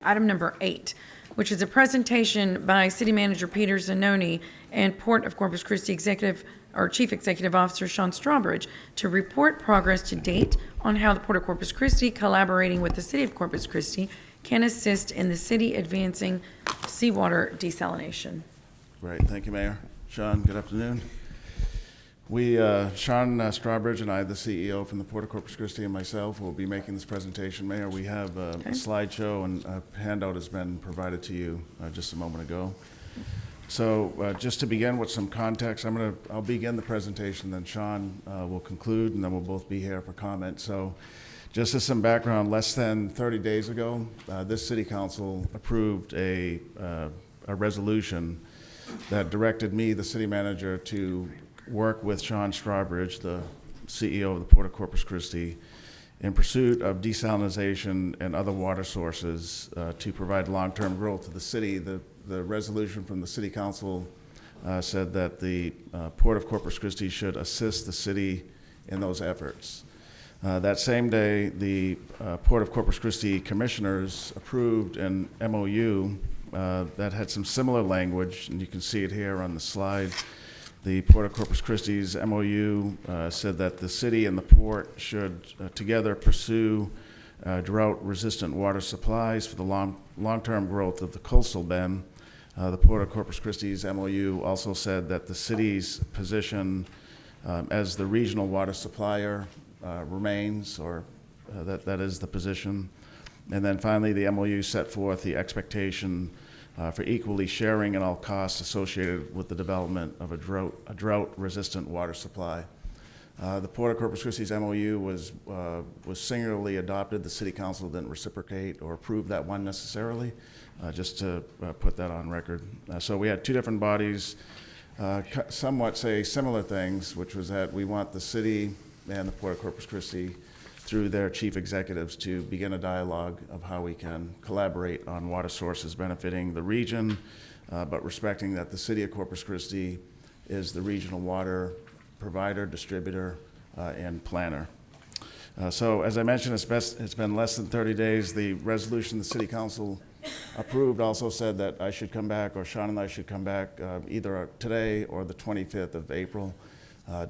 Item number 8, which is a presentation by City Manager Peter Zanoni and Port of Corpus Christi Chief Executive Officer Sean Strawbridge to report progress to date on how the Port of Corpus Christi, collaborating with the City of Corpus Christi, can assist in the city advancing seawater desalination. Great, thank you, Mayor. Sean, good afternoon. Sean Strawbridge and I, the CEO from the Port of Corpus Christi, and myself will be making this presentation. Mayor, we have a slideshow and a handout has been provided to you just a moment ago. So just to begin with some context, I'll begin the presentation, then Sean will conclude, and then we'll both be here for comment. So just as some background, less than 30 days ago, this City Council approved a resolution that directed me, the City Manager, to work with Sean Strawbridge, the CEO of the Port of Corpus Christi, in pursuit of desalination and other water sources to provide long-term growth to the city. The resolution from the City Council said that the Port of Corpus Christi should assist the city in those efforts. That same day, the Port of Corpus Christi commissioners approved an MOU that had some similar language, and you can see it here on the slide. The Port of Corpus Christi's MOU said that the city and the port should together pursue drought-resistant water supplies for the long-term growth of the coastal bend. The Port of Corpus Christi's MOU also said that the city's position as the regional water supplier remains, or that is the position. And then finally, the MOU set forth the expectation for equally sharing in all costs associated with the development of a drought-resistant water supply. The Port of Corpus Christi's MOU was singularly adopted. The City Council didn't reciprocate or approve that one necessarily, just to put that on record. So we had two different bodies somewhat say similar things, which was that we want the city and the Port of Corpus Christi through their chief executives to begin a dialogue of how we can collaborate on water sources benefiting the region, but respecting that the City of Corpus Christi is the regional water provider, distributor, and planner. So as I mentioned, it's been less than 30 days. The resolution the City Council approved also said that I should come back, or Sean and I should come back either today or the 25th of April.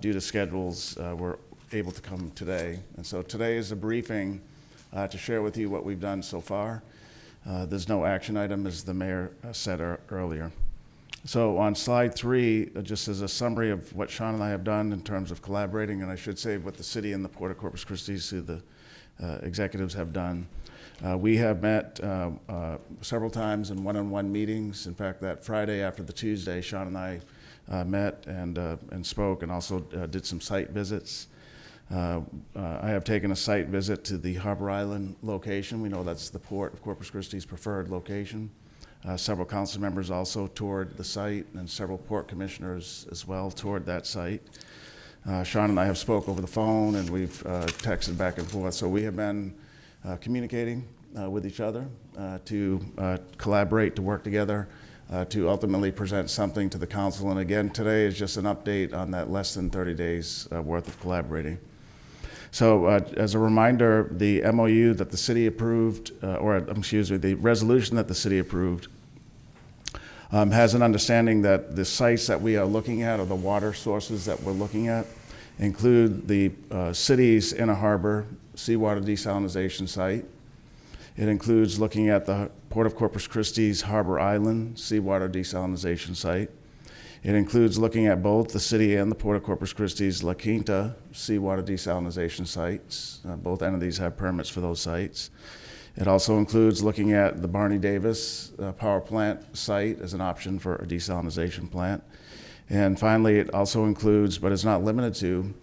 Due to schedules, we're able to come today. And so today is a briefing to share with you what we've done so far. There's no action item, as the mayor said earlier. So on slide 3, just as a summary of what Sean and I have done in terms of collaborating, and I should say what the city and the Port of Corpus Christi, who the executives have done. We have met several times in one-on-one meetings. In fact, that Friday after the Tuesday, Sean and I met and spoke, and also did some site visits. I have taken a site visit to the Harbor Island location. We know that's the Port of Corpus Christi's preferred location. Several council members also toured the site, and several port commissioners as well toured that site. Sean and I have spoke over the phone, and we've texted back and forth. So we have been communicating with each other to collaborate, to work together, to ultimately present something to the council. And again, today is just an update on that less than 30 days worth of collaborating. So as a reminder, the MOU that the city approved, the resolution that the city approved has an understanding that the sites that we are looking at, or the water sources that we're looking at, include the city's Inner Harbor Seawater Desalination site. It includes looking at the Port of Corpus Christi's Harbor Island Seawater Desalination site. It includes looking at both the city and the Port of Corpus Christi's La Quinta Seawater Desalination sites. Both entities have permits for those sites. It also includes looking at the Barney Davis power plant site as an option for a desalination plant. And finally, it also includes, but is not limited to,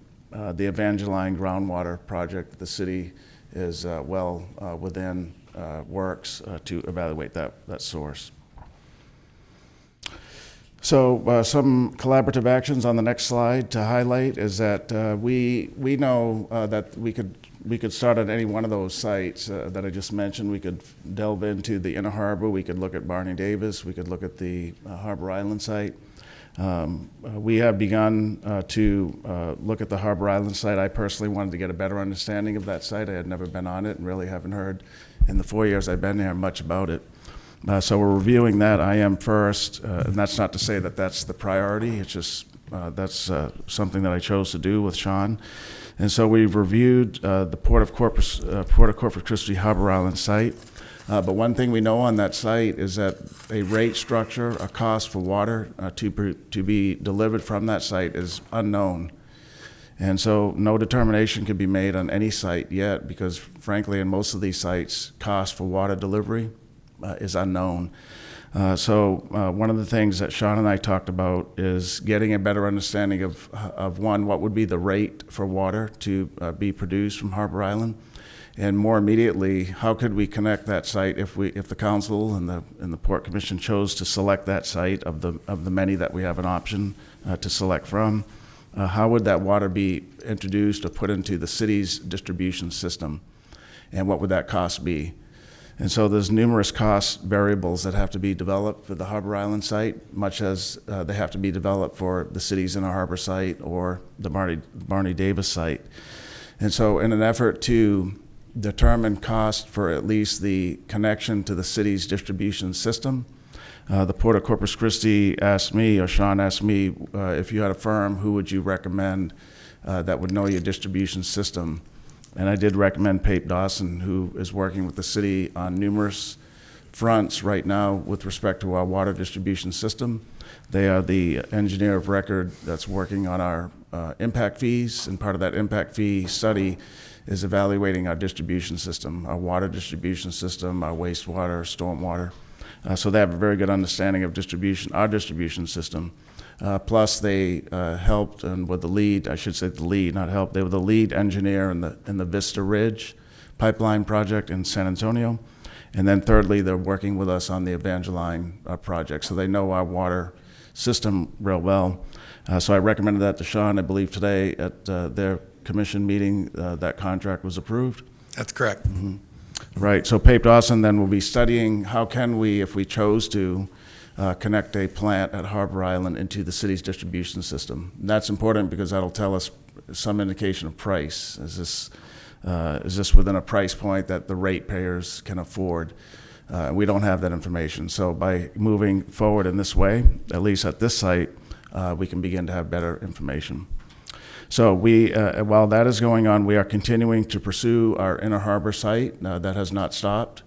the Evangeline groundwater project that the city is well within works to evaluate that source. So some collaborative actions on the next slide to highlight is that we know that we could start at any one of those sites that I just mentioned. We could delve into the Inner Harbor. We could look at Barney Davis. We could look at the Harbor Island site. We have begun to look at the Harbor Island site. I personally wanted to get a better understanding of that site. I had never been on it and really haven't heard in the 4 years I've been there much about it. So we're reviewing that. I am first, and that's not to say that that's the priority. It's just that's something that I chose to do with Sean. And so we've reviewed the Port of Corpus Christi Harbor Island site. But one thing we know on that site is that a rate structure, a cost for water to be delivered from that site is unknown. And so no determination can be made on any site yet because, frankly, in most of these sites, cost for water delivery is unknown. So one of the things that Sean and I talked about is getting a better understanding of one, what would be the rate for water to be produced from Harbor Island, and more immediately, how could we connect that site if the council and the Port Commission chose to select that site of the many that we have an option to select from? How would that water be introduced or put into the city's distribution system, and what would that cost be? And so there's numerous cost variables that have to be developed for the Harbor Island site, much as they have to be developed for the city's Inner Harbor site or the Barney Davis site. And so in an effort to determine cost for at least the connection to the city's distribution system, the Port of Corpus Christi asked me, or Sean asked me, if you had a firm, who would you recommend that would know your distribution system? And I did recommend Pape Dawson, who is working with the city on numerous fronts right now with respect to our water distribution system. They are the engineer of record that's working on our impact fees, and part of that impact fee study is evaluating our distribution system, our water distribution system, our wastewater, stormwater. So they have a very good understanding of our distribution system. Plus, they helped and were the lead, I should say the lead, not help, they were the lead engineer in the Vista Ridge pipeline project in San Antonio. And then thirdly, they're working with us on the Evangeline project. So they know our water system real well. So I recommended that to Sean. I believe today at their commission meeting, that contract was approved. That's correct. Mm-hmm. Right, so Pape Dawson then will be studying how can we, if we chose to, connect a plant at Harbor Island into the city's distribution system. And that's important because that'll tell us some indication of price. Is this within a price point that the ratepayers can afford? We don't have that information. So by moving forward in this way, at least at this site, we can begin to have better information. So while that is going on, we are continuing to pursue our Inner Harbor site. That has not stopped.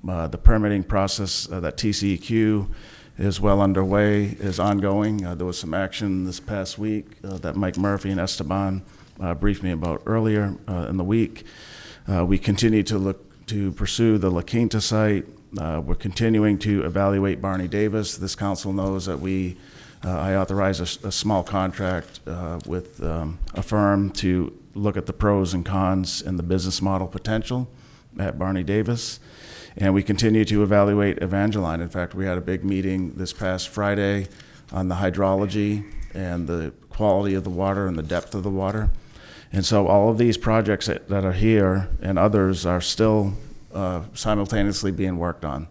The permitting process that TCEQ is well underway, is ongoing. There was some action this past week that Mike Murphy and Esteban briefed me about earlier in the week. We continue to pursue the La Quinta site. We're continuing to evaluate Barney Davis. This council knows that I authorized a small contract with a firm to look at the pros and cons and the business model potential at Barney Davis. And we continue to evaluate Evangeline. In fact, we had a big meeting this past Friday on the hydrology and the quality of the water and the depth of the water. And so all of these projects that are here and others are still simultaneously being worked on.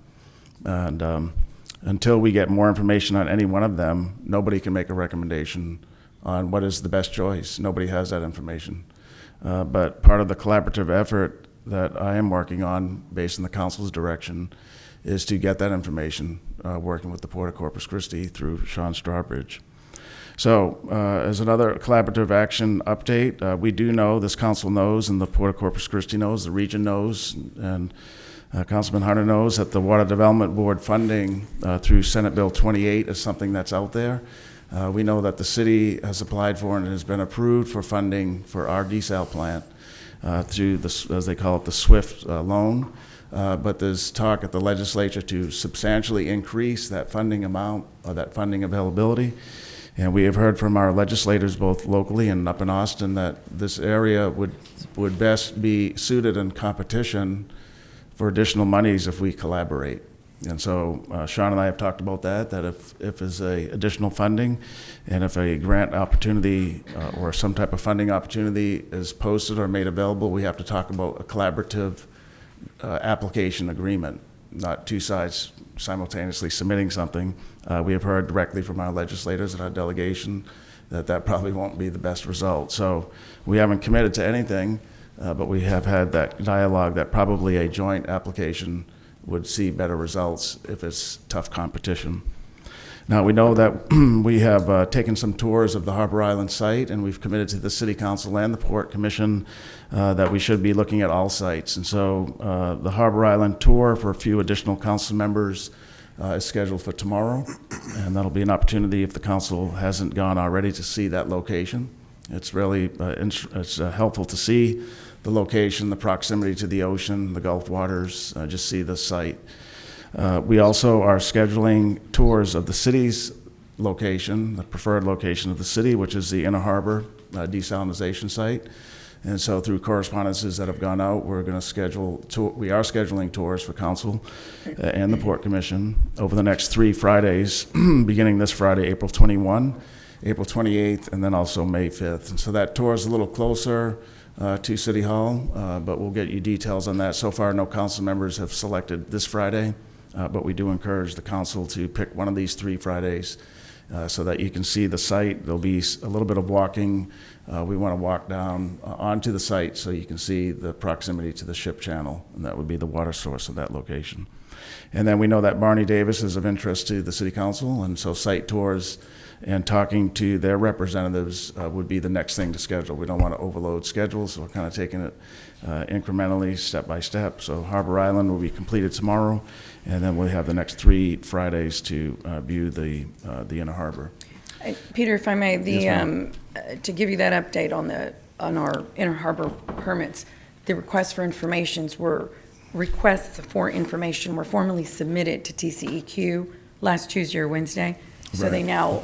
And until we get more information on any one of them, nobody can make a recommendation on what is the best choice. Nobody has that information. But part of the collaborative effort that I am working on, based on the council's direction, is to get that information, working with the Port of Corpus Christi through Sean Strawbridge. So as another collaborative action update, we do know, this council knows, and the Port of Corpus Christi knows, the region knows, and Councilman Hunter knows that the Water Development Board funding through Senate Bill 28 is something that's out there. We know that the city has applied for and has been approved for funding for our desal plant through, as they call it, the SWIFT loan. But there's talk at the legislature to substantially increase that funding amount or that funding availability. And we have heard from our legislators, both locally and up in Austin, that this area would best be suited in competition for additional monies if we collaborate. And so Sean and I have talked about that if there's additional funding and if a grant opportunity or some type of funding opportunity is posted or made available, we have to talk about a collaborative application agreement, not two sides simultaneously submitting something. We have heard directly from our legislators and our delegation that probably won't be the best result. So we haven't committed to anything, but we have had that dialogue that probably a joint application would see better results if it's tough competition. Now, we know that we have taken some tours of the Harbor Island site, and we've committed to the City Council and the Port Commission that we should be looking at all sites. And so the Harbor Island tour for a few additional council members is scheduled for tomorrow, and that'll be an opportunity, if the council hasn't gone already, to see that location. It's really it's helpful to see the location, the proximity to the ocean, the Gulf waters, just see the site. We also are scheduling tours of the city's location, the preferred location of the city, which is the Inner Harbor desalination site. And so through correspondences that have gone out, we are scheduling tours for council and the Port Commission over the next 3 Fridays, beginning this Friday, April 21, April 28th, and then also May 5th. And so that tour is a little closer to City Hall, but we'll get you details on that. So far, no council members have selected this Friday, but we do encourage the council to pick one of these 3 Fridays so that you can see the site. There'll be a little bit of walking. We want to walk down onto the site so you can see the proximity to the ship channel, and that would be the water source of that location. And then we know that Barney Davis is of interest to the City Council, and so site tours and talking to their representatives would be the next thing to schedule. We don't want to overload schedules, so we're kind of taking it incrementally, step by step. So Harbor Island will be completed tomorrow, and then we'll have the next 3 Fridays to view the Inner Harbor. Peter, if I may, Yes, to give you that update on our Inner Harbor permits, the requests for information were formally submitted to TCEQ last Tuesday or Wednesday. So Right. they now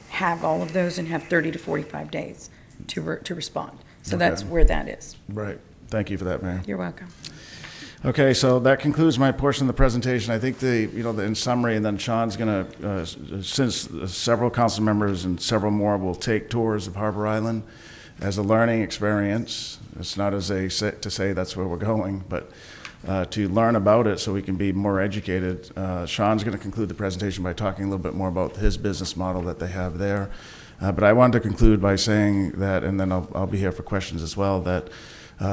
have all of those and have 30 to 45 days to respond. So Okay. that's where that is. Right. Thank you for that, Mayor. You're welcome. Okay, so that concludes my portion of the presentation. I think in summary, and then Sean's going to, since several council members and several more will take tours of Harbor Island as a learning experience. It's not to say that's where we're going, but to learn about it so we can be more educated. Sean's going to conclude the presentation by talking a little bit more about his business model that they have there. But I wanted to conclude by saying that, and then I'll be here for questions as well, that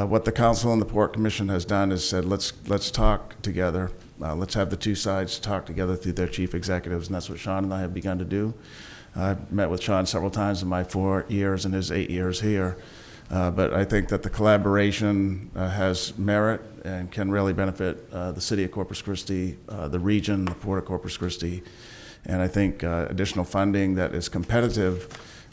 what the council and the Port Commission has done is said, let's talk together. Let's have the 2 sides talk together through their chief executives, and that's what Sean and I have begun to do. I've met with Sean several times in my 4 years and his 8 years here. But I think that the collaboration has merit and can really benefit the City of Corpus Christi, the region, the Port of Corpus Christi. And I think additional funding that is competitive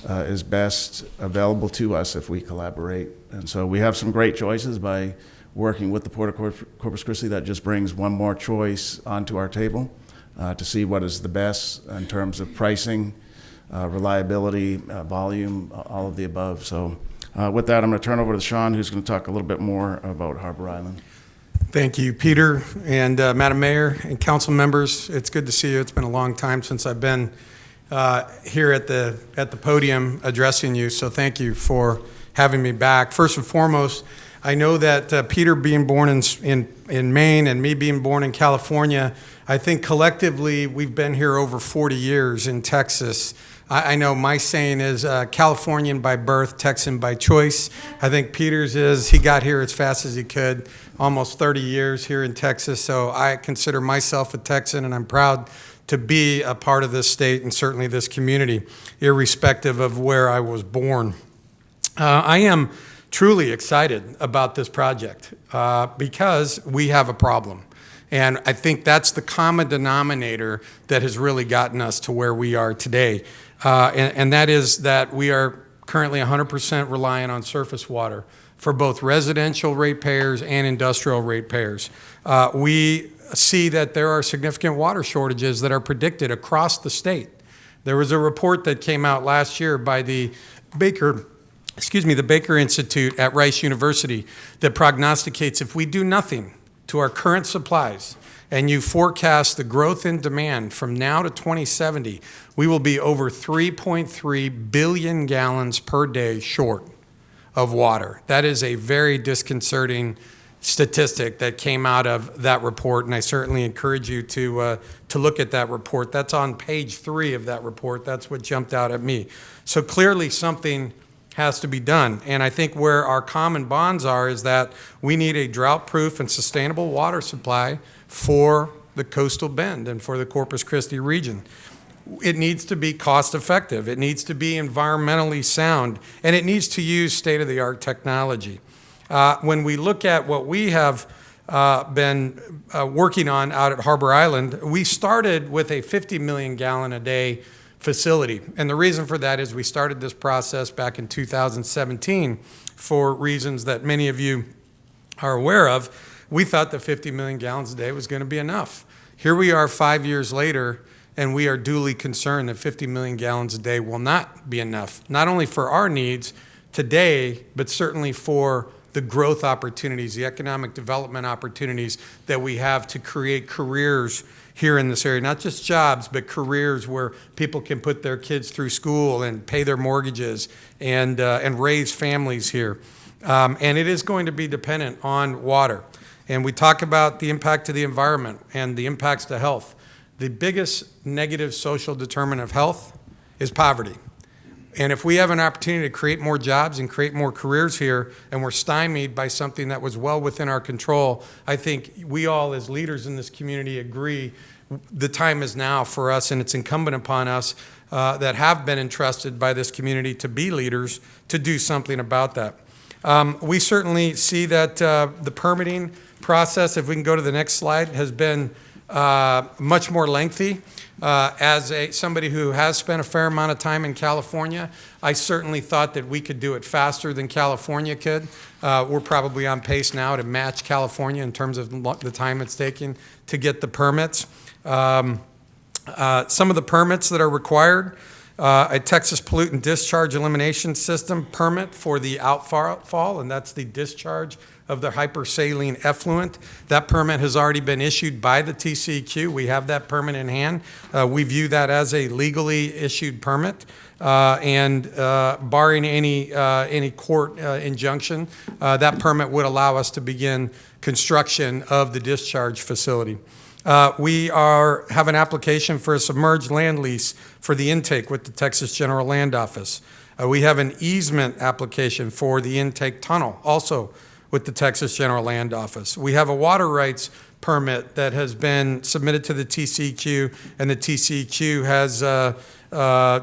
is best available to us if we collaborate. And so we have some great choices by working with the Port of Corpus Christi. That just brings one more choice onto our table to see what is the best in terms of pricing, reliability, volume, all of the above. So with that, I'm going to turn over to Sean, who's going to talk a little bit more about Harbor Island. Thank you, Peter, and Madam Mayor and council members. It's good to see you. It's been a long time since I've been here at the podium addressing you, so thank you for having me back. First and foremost, I know that Peter being born in Maine and me being born in California, I think collectively we've been here over 40 years in Texas. I know my saying is Californian by birth, Texan by choice. I think Peter's is he got here as fast as he could, almost 30 years here in Texas. So I consider myself a Texan, and I'm proud to be a part of this state and certainly this community, irrespective of where I was born. I am truly excited about this project because we have a problem. And I think that's the common denominator that has really gotten us to where we are today. And that is that we are currently 100% reliant on surface water for both residential ratepayers and industrial ratepayers. We see that there are significant water shortages that are predicted across the state. There was a report that came out last year by the Baker Institute at Rice University that prognosticates if we do nothing to our current supplies, and you forecast the growth in demand from now to 2070, we will be over 3.3 billion gallons per day short of water. That is a very disconcerting statistic that came out of that report, and I certainly encourage you to look at that report. That's on page 3 of that report. That's what jumped out at me. So clearly something has to be done. And I think where our common bonds are is that we need a drought-proof and sustainable water supply for the coastal bend and for the Corpus Christi region. It needs to be cost-effective, it needs to be environmentally sound, and it needs to use state-of-the-art technology. When we look at what we have been working on out at Harbor Island, we started with a 50 million gallon a day facility. And the reason for that is we started this process back in 2017 for reasons that many of you are aware of. We thought that 50 million gallons a day was going to be enough. Here we are 5 years later, and we are duly concerned that 50 million gallons a day will not be enough, not only for our needs today, but certainly for the growth opportunities, the economic development opportunities that we have to create careers here in this area, not just jobs, but careers where people can put their kids through school and pay their mortgages and raise families here. And it is going to be dependent on water. And we talk about the impact to the environment and the impacts to health. The biggest negative social determinant of health is poverty. And if we have an opportunity to create more jobs and create more careers here, and we're stymied by something that was well within our control, I think we all as leaders in this community agree the time is now for us, and it's incumbent upon us that have been entrusted by this community to be leaders to do something about that. We certainly see that the permitting process, if we can go to the next slide, has been much more lengthy. As somebody who has spent a fair amount of time in California, I certainly thought that we could do it faster than California could. We're probably on pace now to match California in terms of the time it's taking to get the permits. Some of the permits that are required, a Texas Pollutant Discharge Elimination System permit for the outfall, and that's the discharge of the hypersaline effluent. That permit has already been issued by the TCEQ. We have that permit in hand. We view that as a legally issued permit, and barring any court injunction, that permit would allow us to begin construction of the discharge facility. We have an application for a submerged land lease for the intake with the Texas General Land Office. We have an easement application for the intake tunnel, also with the Texas General Land Office. We have a water rights permit that has been submitted to the TCEQ, and the TCEQ has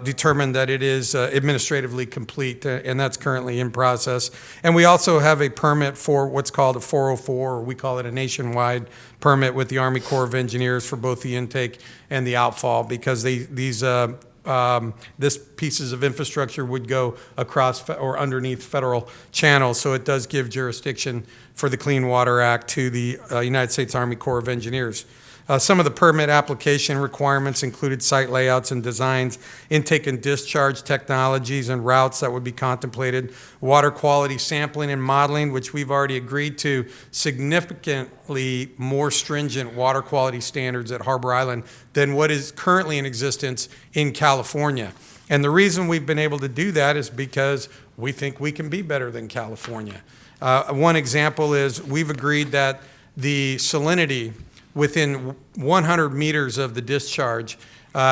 determined that it is administratively complete, and that's currently in process. And we also have a permit for what's called a 404, or we call it a nationwide permit with the Army Corps of Engineers for both the intake and the outfall, because this pieces of infrastructure would go across or underneath federal channels, so it does give jurisdiction for the Clean Water Act to the United States Army Corps of Engineers. Some of the permit application requirements included site layouts and designs, intake and discharge technologies and routes that would be contemplated, water quality sampling and modeling, which we've already agreed to significantly more stringent water quality standards at Harbor Island than what is currently in existence in California. And the reason we've been able to do that is because we think we can be better than California. One example is we've agreed that the salinity within 100 meters of the discharge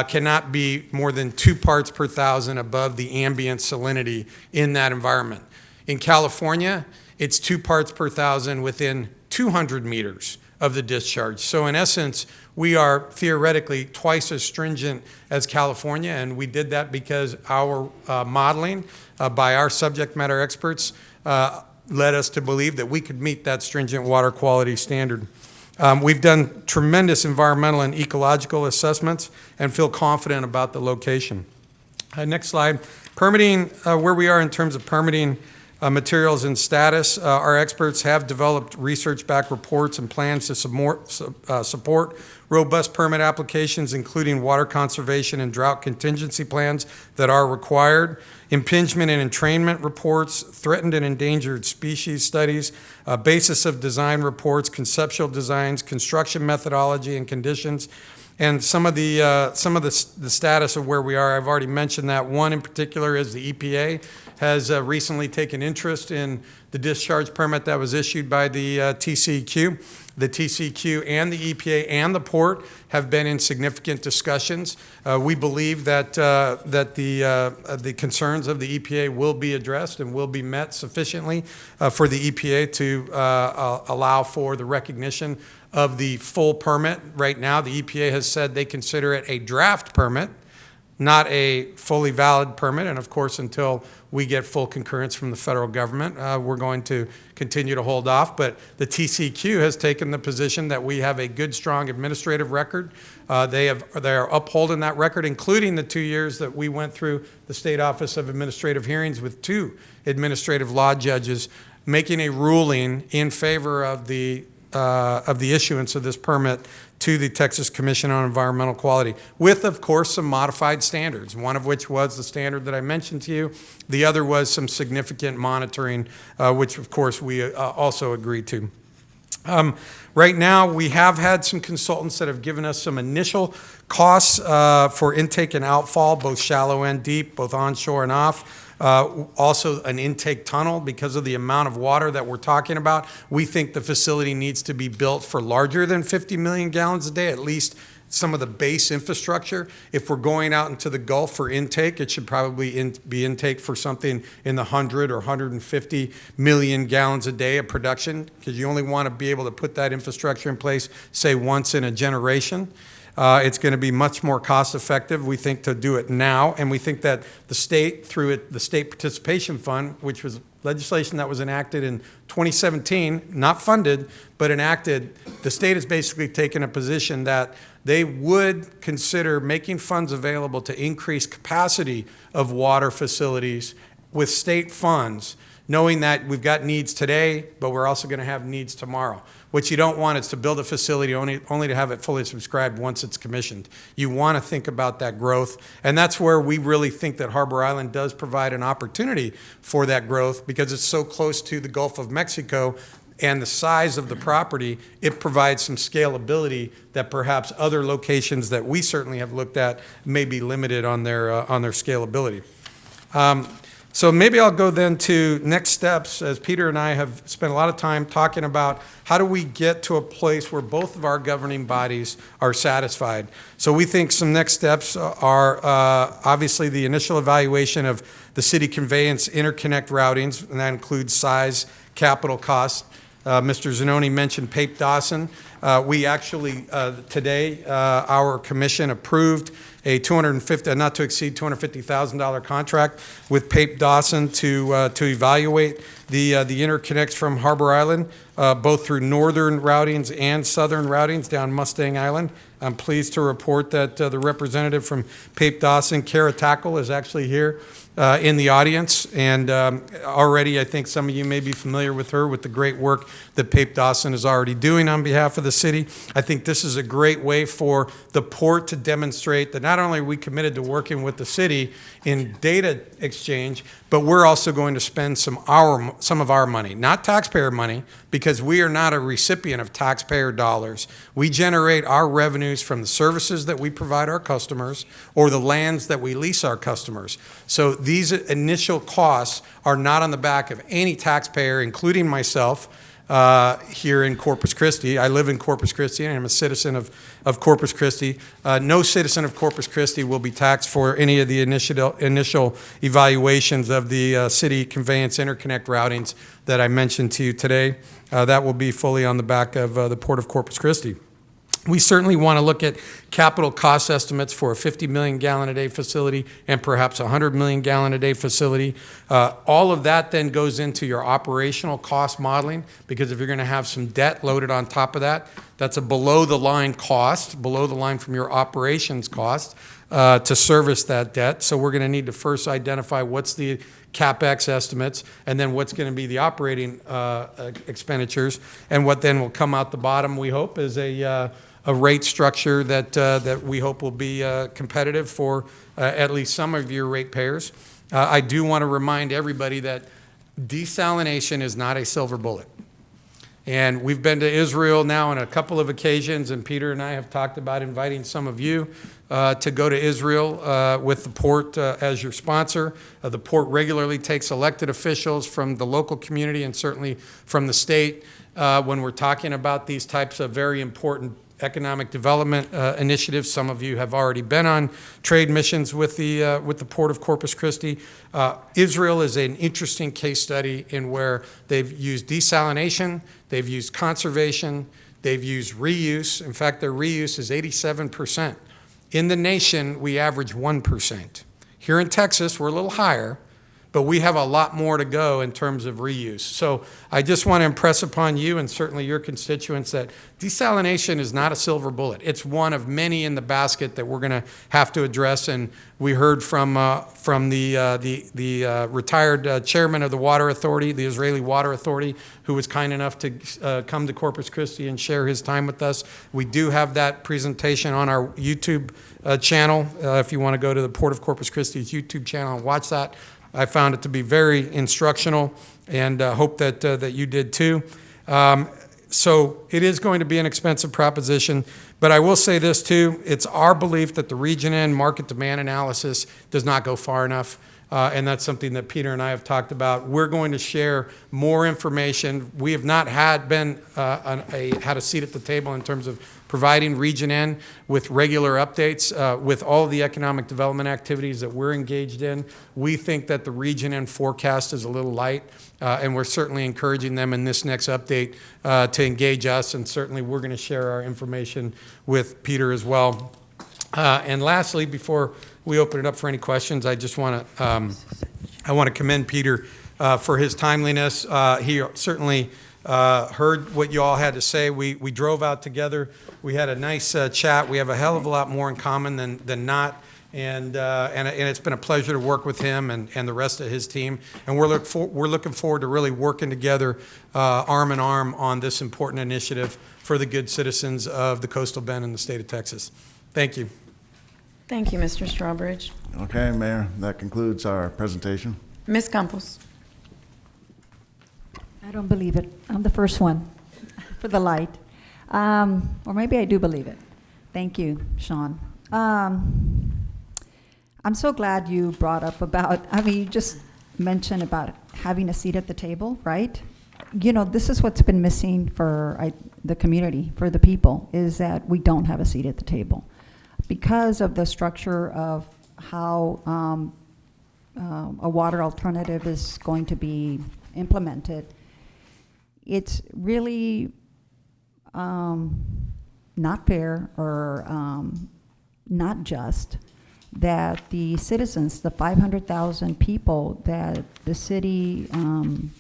cannot be more than 2 parts per thousand above the ambient salinity in that environment. In California, it's 2 parts per thousand within 200 meters of the discharge. So in essence, we are theoretically twice as stringent as California, and we did that because our modeling by our subject matter experts led us to believe that we could meet that stringent water quality standard. We've done tremendous environmental and ecological assessments and feel confident about the location. Next slide. Permitting, where we are in terms of permitting materials and status. Our experts have developed research-backed reports and plans to support robust permit applications, including water conservation and drought contingency plans that are required, impingement and entrainment reports, threatened and endangered species studies, basis of design reports, conceptual designs, construction methodology and conditions, and some of the status of where we are. I've already mentioned that. One in particular is the EPA has recently taken interest in the discharge permit that was issued by the TCEQ. The TCEQ and the EPA and the port have been in significant discussions. We believe that the concerns of the EPA will be addressed and will be met sufficiently for the EPA to allow for the recognition of the full permit. Right now, the EPA has said they consider it a draft permit, not a fully valid permit. And of course, until we get full concurrence from the federal government, we're going to continue to hold off. But the TCEQ has taken the position that we have a good, strong administrative record. They are upholding that record, including the 2 years that we went through the State Office of Administrative Hearings with 2 administrative law judges making a ruling in favor of the issuance of this permit to the Texas Commission on Environmental Quality, with, of course, some modified standards, one of which was the standard that I mentioned to you. The other was some significant monitoring, which, of course, we also agreed to. Right now, we have had some consultants that have given us some initial costs for intake and outfall, both shallow and deep, both onshore and off. Also an intake tunnel because of the amount of water that we're talking about. We think the facility needs to be built for larger than 50 million gallons a day, at least some of the base infrastructure. If we're going out into the Gulf for intake, it should probably be intake for something in the 100 or 150 million gallons a day of production, because you only want to be able to put that infrastructure in place, say, once in a generation. It's going to be much more cost effective, we think, to do it now. And we think that the state, through the State Participation Fund, which was legislation that was enacted in 2017, not funded, but enacted, the state has basically taken a position that they would consider making funds available to increase capacity of water facilities with state funds, knowing that we've got needs today, but we're also going to have needs tomorrow. What you don't want is to build a facility only to have it fully subscribed once it's commissioned. You want to think about that growth, and that's where we really think that Harbor Island does provide an opportunity for that growth, because it's so close to the Gulf of Mexico and the size of the property. It provides some scalability that perhaps other locations that we certainly have looked at may be limited on their scalability. So maybe I'll go then to next steps, as Peter and I have spent a lot of time talking about how do we get to a place where both of our governing bodies are satisfied. So we think some next steps are obviously the initial evaluation of the city conveyance interconnect routings, and that includes size, capital costs. Mr. Zanoni mentioned Pape Dawson. We actually, today, our commission approved a not to exceed $250,000 contract with Pape Dawson to evaluate the interconnects from Harbor Island, both through northern routings and southern routings down Mustang Island. I'm pleased to report that the representative from Pape Dawson, Kara Tackle, is actually here in the audience, and already I think some of you may be familiar with her, with the great work that Pape Dawson is already doing on behalf of the city. I think this is a great way for the port to demonstrate that not only are we committed to working with the city in data exchange, but we're also going to spend some of our money, not taxpayer money, because we are not a recipient of taxpayer dollars. We generate our revenues from the services that we provide our customers or the lands that we lease our customers. So these initial costs are not on the back of any taxpayer, including myself, here in Corpus Christi. I live in Corpus Christi, and I'm a citizen of Corpus Christi. No citizen of Corpus Christi will be taxed for any of the initial evaluations of the city conveyance interconnect routings that I mentioned to you today. That will be fully on the back of the Port of Corpus Christi. We certainly want to look at capital cost estimates for a 50 million gallon a day facility and perhaps a 100 million gallon a day facility. All of that then goes into your operational cost modeling, because if you're going to have some debt loaded on top of that, that's a below the line cost, below the line from your operations cost to service that debt. So we're going to need to first identify what's the CapEx estimates, and then what's going to be the operating expenditures, and what then will come out the bottom, we hope, is a rate structure that we hope will be competitive for at least some of your ratepayers. I do want to remind everybody that desalination is not a silver bullet. And we've been to Israel now on a couple of occasions, and Peter and I have talked about inviting some of you to go to Israel with the port as your sponsor. The port regularly takes elected officials from the local community and certainly from the state when we're talking about these types of very important economic development initiatives. Some of you have already been on trade missions with the Port of Corpus Christi. Israel is an interesting case study in where they've used desalination, they've used conservation, they've used reuse. In fact, their reuse is 87%. In the nation, we average 1%. Here in Texas, we're a little higher, but we have a lot more to go in terms of reuse. So I just want to impress upon you and certainly your constituents that desalination is not a silver bullet. It's one of many in the basket that we're going to have to address. And we heard from the retired chairman of the Water Authority, the Israeli Water Authority, who was kind enough to come to Corpus Christi and share his time with us. We do have that presentation on our YouTube channel. If you want to go to the Port of Corpus Christi's YouTube channel and watch that. I found it to be very instructional, and hope that you did too. So it is going to be an expensive proposition, but I will say this too, it's our belief that the region end market demand analysis does not go far enough, and that's something that Peter and I have talked about. We're going to share more information. We have not had a seat at the table in terms of providing Region N with regular updates with all of the economic development activities that we're engaged in. We think that the Region N forecast is a little light, and we're certainly encouraging them in this next update to engage us, and certainly we're going to share our information with Peter as well. And lastly, before we open it up for any questions, I just want to commend Peter for his timeliness. He certainly heard what you all had to say. We drove out together. We had a nice chat. We have a hell of a lot more in common than not. And it's been a pleasure to work with him and the rest of his team. And we're looking forward to really working together arm in arm on this important initiative for the good citizens of the Coastal Bend and the state of Texas. Thank you. Thank you, Mr. Strawbridge. Okay, Mayor, that concludes our presentation. Ms. Campos. I don't believe it. I'm the first one for the light. Or maybe I do believe it. Thank you, Sean. I'm so glad you brought up about, you just mentioned about having a seat at the table, right? You know, this is what's been missing for the community, for the people, is that we don't have a seat at the table. Because of the structure of how a water alternative is going to be implemented, it's really not fair or not just that the citizens, the 500,000 people that the city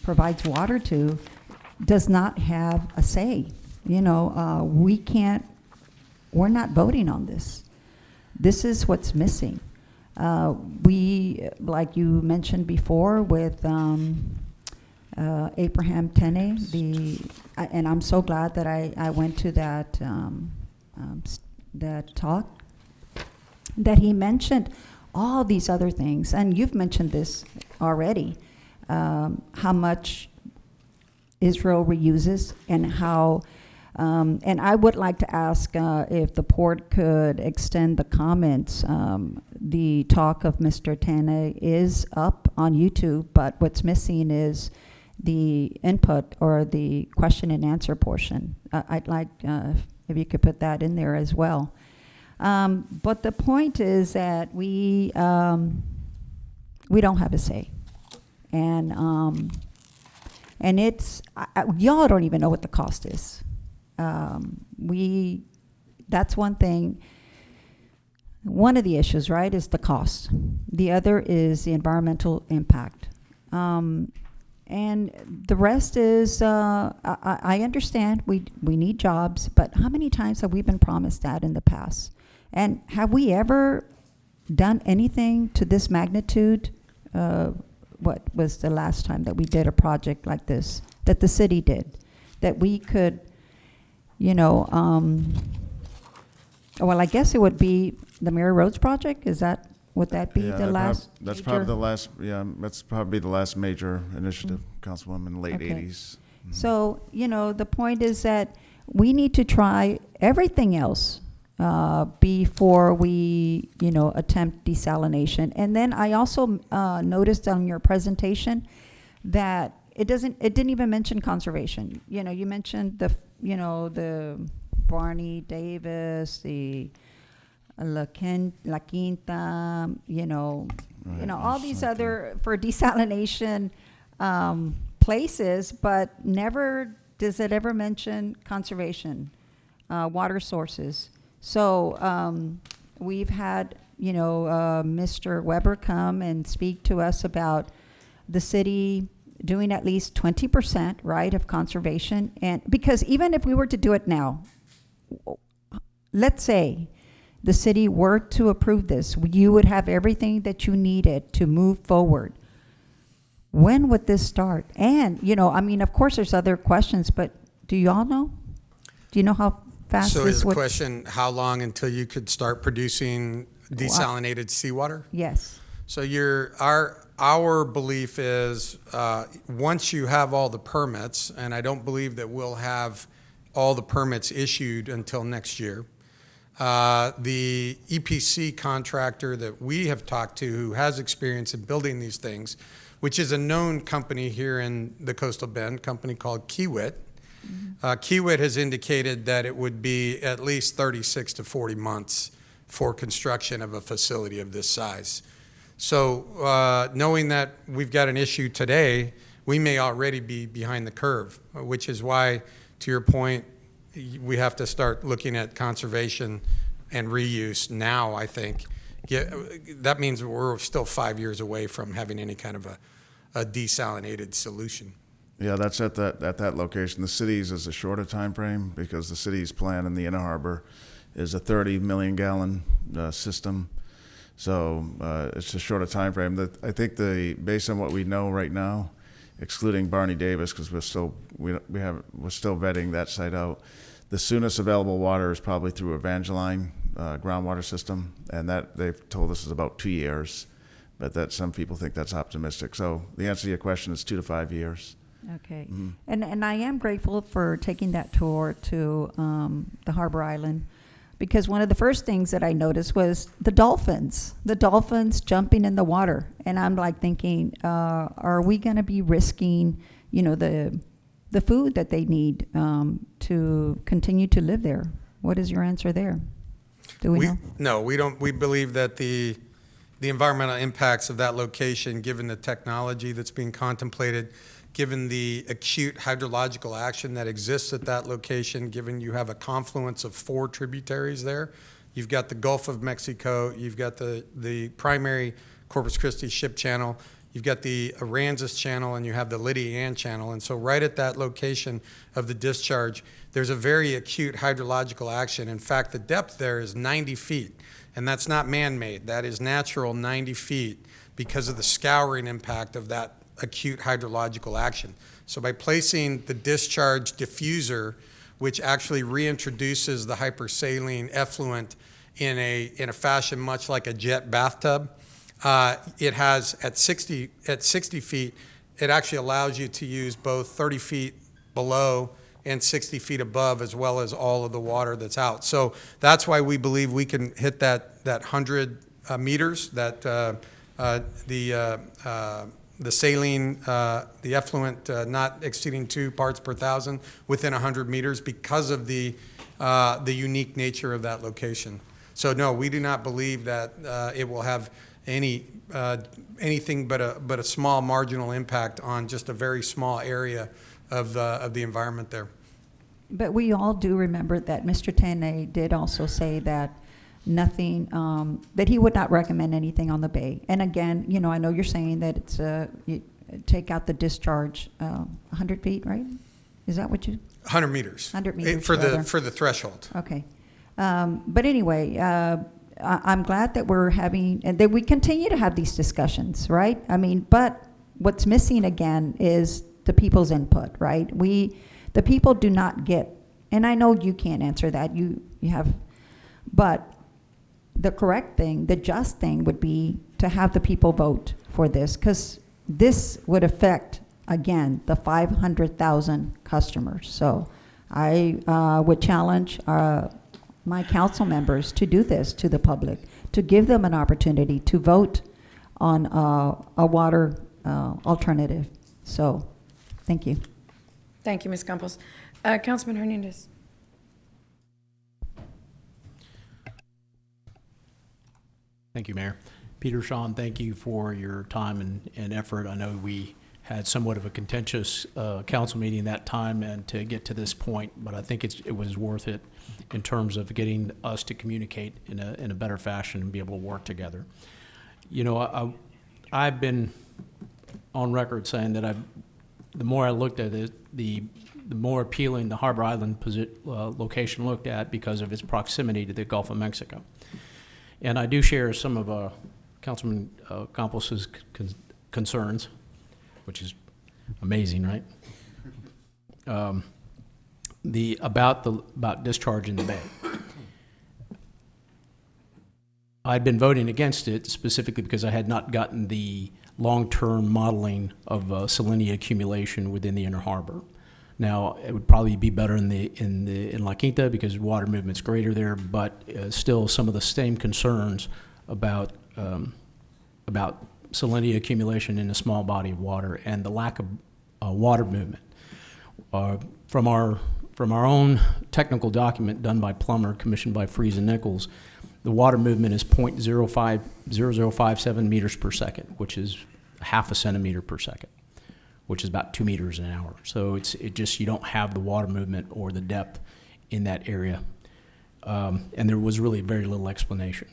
provides water to, does not have a say. You know, we're not voting on this. This is what's missing. We, like you mentioned before with Abraham Tene, and I'm so glad that I went to that talk, that he mentioned all these other things, and you've mentioned this already, how much Israel reuses and how, and I would like to ask if the port could extend the comments. The talk of Mr. Tene is up on YouTube, but what's missing is the input or the question and answer portion. I'd like if you could put that in there as well. But the point is that we don't have a say, and it's y'all don't even know what the cost is. That's one thing. One of the issues, right, is the cost. The other is the environmental impact. And the rest is, I understand we need jobs, but how many times have we been promised that in the past? And have we ever done anything to this magnitude? What was the last time that we did a project like this, that the city did, that we could, you know, well, I guess it would be the Mary Roads project. Would that be the last? That's probably the last. Yeah, that's probably the last major initiative, Councilwoman, late Okay. '80s. So, the point is that we need to try everything else before we, attempt desalination. And then I also noticed on your presentation that it didn't even mention conservation. You mentioned the Barney Davis, the La Quinta, all these other for desalination places, but never does it ever mention conservation, water sources. So we've had, Mr. Weber come and speak to us about the city doing at least 20%, right, of conservation. And because even if we were to do it now, let's say the city were to approve this, you would have everything that you needed to move forward. When would this start? And, of course there's other questions, but do you all know? Do you know how fast So this is the would? question, how long until you could start producing desalinated seawater? Yes. So our belief is once you have all the permits, and I don't believe that we'll have all the permits issued until next year, the EPC contractor that we have talked to who has experience in building these things, which is a known company here in the Coastal Bend, a company called Kiewit. Kiewit has indicated that it would be at least 36 to 40 months for construction of a facility of this size. So knowing that we've got an issue today, we may already be behind the curve, which is why, to your point, we have to start looking at conservation and reuse now, I think. That means we're still 5 years away from having any kind of a desalinated solution. Yeah, that's at that location. The city's is a shorter time frame because the city's plan in the Inner Harbor is a 30 million gallon system. So it's a shorter time frame. I think based on what we know right now, excluding Barney Davis, because we're still vetting that site out. The soonest available water is probably through Evangeline groundwater system, and that they've told us is about 2 years, but that some people think that's optimistic. So the answer to your question is 2 to 5 years. Okay. And I am grateful for taking that tour to the Harbor Island, because one of the first things that I noticed was the dolphins jumping in the water. And I'm like thinking, are we going to be risking, the food that they need to continue to live there? What is your answer there? Do we know? No, we don't. We believe that the environmental impacts of that location, given the technology that's being contemplated, given the acute hydrological action that exists at that location, given you have a confluence of 4 tributaries there. You've got the Gulf of Mexico, you've got the primary Corpus Christi ship channel, you've got the Aransas channel, and you have the Lydia Ann channel. And so right at that location of the discharge, there's a very acute hydrological action. In fact, the depth there is 90 feet, and that's not man-made. That is natural 90 feet because of the scouring impact of that acute hydrological action. So by placing the discharge diffuser, which actually reintroduces the hypersaline effluent in a fashion much like a jet bathtub, it has at 60 feet, it actually allows you to use both 30 feet below and 60 feet above, as well as all of the water that's out. So that's why we believe we can hit that 100 meters, that the saline, the effluent not exceeding 2 parts per thousand within 100 meters because of the unique nature of that location. So no, we do not believe that it will have anything but a small marginal impact on just a very small area of the environment there. But we all do remember that Mr. Tene did also say that nothing, that he would not recommend anything on the bay. And again, I know you're saying that it's you take out the discharge 100 feet, right? Is that what you? 100 meters. 100 meters for the threshold. Okay. But anyway, I'm glad that we're having, and that we continue to have these discussions, right? I mean, but what's missing again is the people's input, right? The people do not get, and I know you can't answer that, you have, but the correct thing, the just thing would be to have the people vote for this, because this would affect again, the 500,000 customers. So I would challenge my council members to do this to the public, to give them an opportunity to vote on a water alternative. So, thank you. Thank you, Ms. Campos. Councilman Hernandez. Thank you, Mayor. Peter, Sean, thank you for your time and effort. I know we had somewhat of a contentious council meeting that time and to get to this point, but I think it was worth it in terms of getting us to communicate in a better fashion and be able to work together. You know, I've been on record saying that the more I looked at it, the more appealing the Harbor Island location looked at because of its proximity to the Gulf of Mexico. And I do share some of Councilman Campos's concerns, which is amazing, right? About discharge in the bay. I'd been voting against it specifically because I had not gotten the long-term modeling of salinity accumulation within the inner harbor. Now, it would probably be better in La Quinta because water movement's greater there, but still some of the same concerns about salinity accumulation in a small body of water and the lack of water movement. From our own technical document done by Plummer, commissioned by Freeze and Nichols, the water movement is 0.0057 meters per second, which is half a centimeter per second, which is about 2 meters an hour. So you don't have the water movement or the depth in that area. And there was really very little explanation.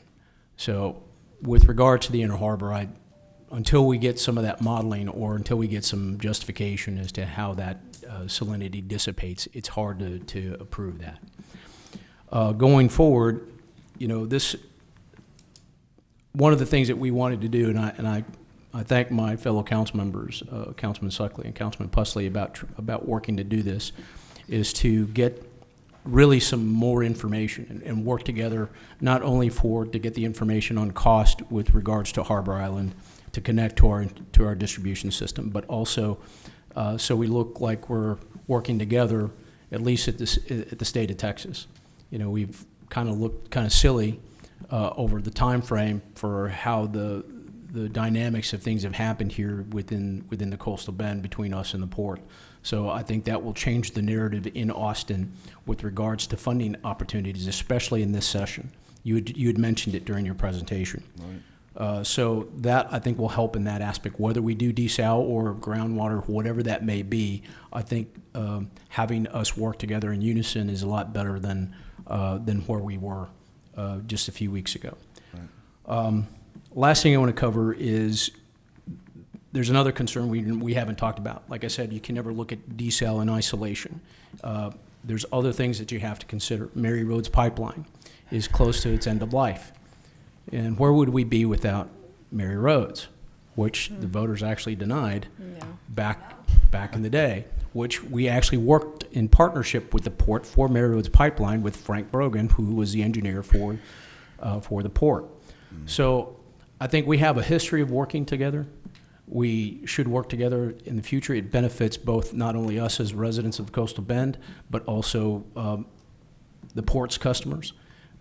So with regard to the inner harbor, until we get some of that modeling or until we get some justification as to how that salinity dissipates, it's hard to approve that. Going forward, you know, one of the things that we wanted to do, and I thank my fellow council members, Councilman Suckley and Councilman Pusley, about working to do this, is to get really some more information and work together, not only to get the information on cost with regards to Harbor Island to connect to our distribution system, but also so we look like we're working together, at least at the state of Texas. You know, we've kind of looked kind of silly over the time frame for how the dynamics of things have happened here within the coastal bend between us and the port. So I think that will change the narrative in Austin with regards to funding opportunities, especially in this session. You had mentioned it during your presentation. Right. So that, I think, will help in that aspect. Whether we do desal or groundwater, whatever that may be, I think having us work together in unison is a lot better than where we were just a few weeks ago. Right. Last thing I want to cover is there's another concern we haven't talked about. Like I said, you can never look at desal in isolation. There's other things that you have to consider. Mary Roads Pipeline is close to its end of life. And where would we be without Mary Roads, which the voters actually denied back in the day, which we actually worked in partnership with the port for Mary Roads Pipeline with Frank Brogan, who was the engineer for the port. So I think we have a history of working together. We should work together in the future. It benefits both not only us as residents of the Coastal Bend, but also the port's customers.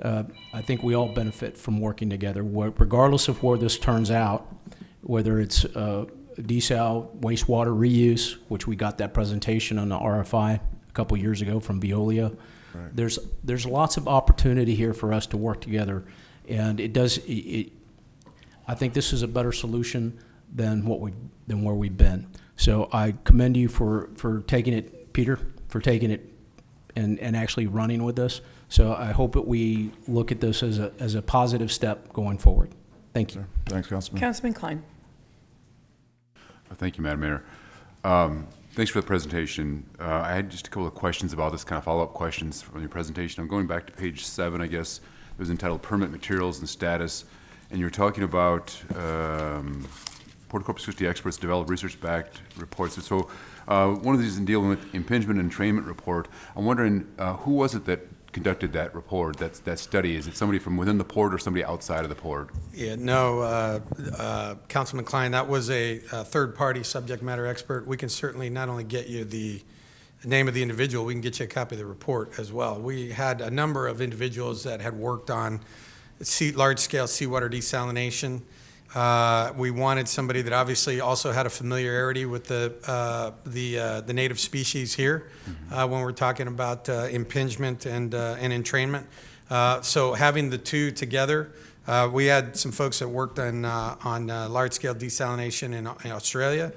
I think we all benefit from working together, regardless of where this turns out, whether it's desal, wastewater reuse, which we got that presentation on the RFI a couple years ago from Veolia. Right. There's lots of opportunity here for us to work together, and I think this is a better solution than where we've been. So I commend you for taking it, Peter, for taking it and actually running with this. So I hope that we look at this as a positive step going forward. Thank you. Sure. Thanks, Councilman. Councilman Klein. Thank you, Madam Mayor. Thanks for the presentation. I had just a couple of questions about this, kind of follow-up questions from your presentation. I'm going back to page 7, I guess. It was entitled Permit Materials and Status, and you're talking about Port of Corpus Christi experts develop research-backed reports. So one of these is dealing with impingement and entrainment report. I'm wondering who was it that conducted that report, that study? Is it somebody from within the port or somebody outside of the port? Yeah, no, Councilman Klein, that was a third-party subject matter expert. We can certainly not only get you the name of the individual, we can get you a copy of the report as well. We had a number of individuals that had worked on large-scale seawater desalination. We wanted somebody that obviously also had a familiarity with the native species here when we're talking about impingement and entrainment. So having the two together, we had some folks that worked on large-scale desalination in Australia,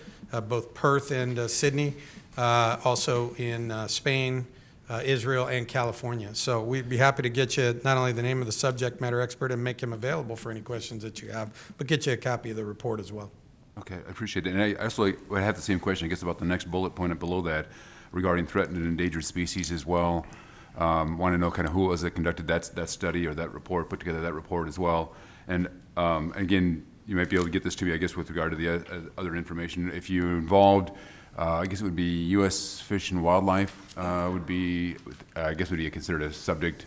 both Perth and Sydney, also in Spain, Israel, and California. So we'd be happy to get you not only the name of the subject matter expert and make him available for any questions that you have, but get you a copy of the report as well. Okay, I appreciate that. And I also would have the same question, I guess, about the next bullet point below that regarding threatened and endangered species as well. Want to know kind of who it was that conducted that study or that report, put together that report as well. And again, you might be able to get this to me, I guess, with regard to the other information. If you involved, I guess it would be U.S. Fish and Wildlife would be considered a subject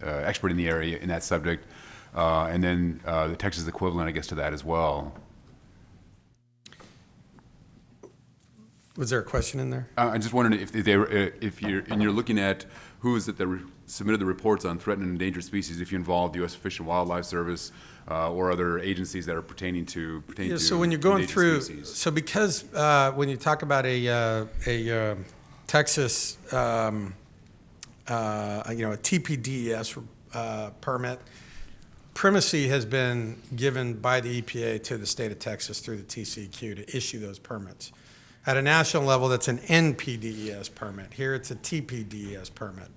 expert in the area in that subject, and then the Texas equivalent, I guess, to that as well. Was there a question in there? I just wondered if you're looking at who is it that submitted the reports on threatened and endangered species, if you involved the U.S. Fish and Wildlife Service or other agencies that are pertaining to so when you're going endangered through, species. so because when you talk about a Texas, a TPDES permit, primacy has been given by the EPA to the state of Texas through the TCEQ to issue those permits. At a national level, that's an NPDES permit. Here, it's a TPDES permit.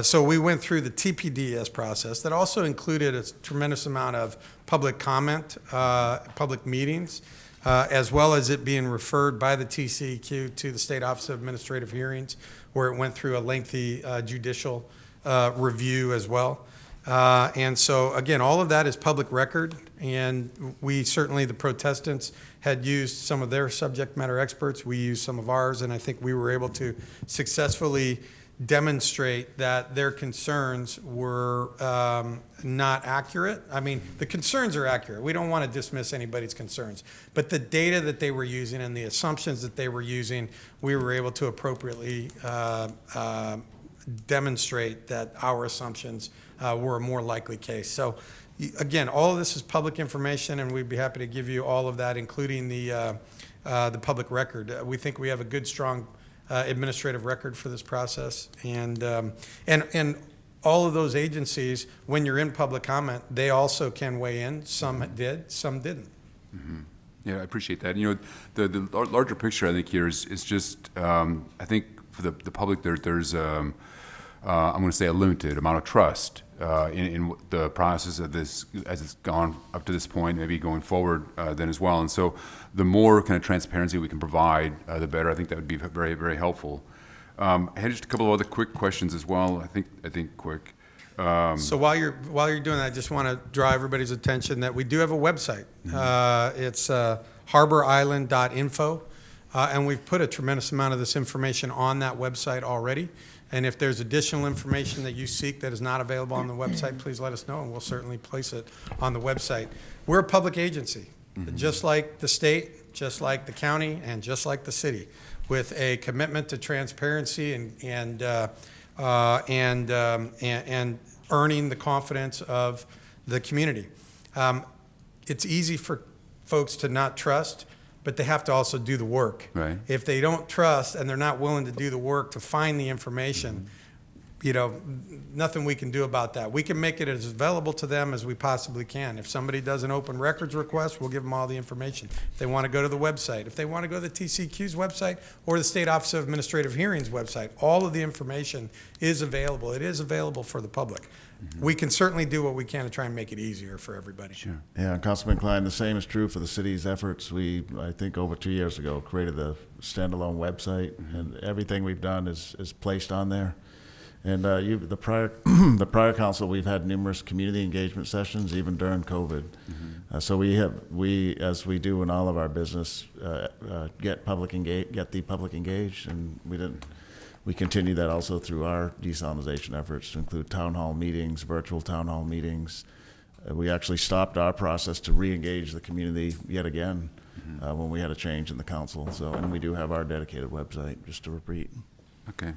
So we went through the TPDES process that also included a tremendous amount of public comment, public meetings, as well as it being referred by the TCEQ to the State Office of Administrative Hearings, where it went through a lengthy judicial review as well. And so, again, all of that is public record, and we certainly, the protestants, had used some of their subject matter experts. We used some of ours, and I think we were able to successfully demonstrate that their concerns were not accurate. I mean, the concerns are accurate. We don't want to dismiss anybody's concerns. But the data that they were using and the assumptions that they were using, we were able to appropriately demonstrate that our assumptions were a more likely case. So, again, all of this is public information, and we'd be happy to give you all of that, including the public record. We think we have a good, strong administrative record for this process, and all of those agencies, when you're in public comment, they also can weigh in. Some did, some didn't. Mm-hmm. Yeah, I appreciate that. You know, the larger picture I think here is just I think for the public there's I'm going to say a limited amount of trust in the process of this as it's gone up to this point, maybe going forward then as well. And so the more kind of transparency we can provide, the better. I think that would be very, very helpful. I had just a couple of other quick questions as well. I think quick. So while you're doing that, I just want to draw everybody's attention that we do have a website. It's harborisland.info, and we've put a tremendous amount of this information on that website already. And if there's additional information that you seek that is not available on the website, please let us know, and we'll certainly place it on the website. We're a public agency, just like the state, just like the county, and just like the city, with a commitment to transparency and earning the confidence of the community. It's easy for folks to not trust, but they have to also do the work. Right. If they don't trust and they're not willing to do the work to find the information, you know, nothing we can do about that. We can make it as available to them as we possibly can. If somebody does an open records request, we'll give them all the information. If they want to go to the website, if they want to go to the TCQ's website or the State Office of Administrative Hearings website, all of the information is available. It is available for the public. We can certainly do what we can to try and make it easier for everybody. Sure. Yeah, Councilman Klein, the same is true for the city's efforts. We, I think over 2 years ago, created a standalone website, and everything we've done is placed on there. And the prior council, we've had numerous community engagement sessions, even during COVID. So we, as we do in all of our business, get the public engaged, and we continue that also through our desalinization efforts to include town hall meetings, virtual town hall meetings. We actually stopped our process to re-engage the community yet again when we had a change in the council. So, and we do have our dedicated website, just to repeat. Okay.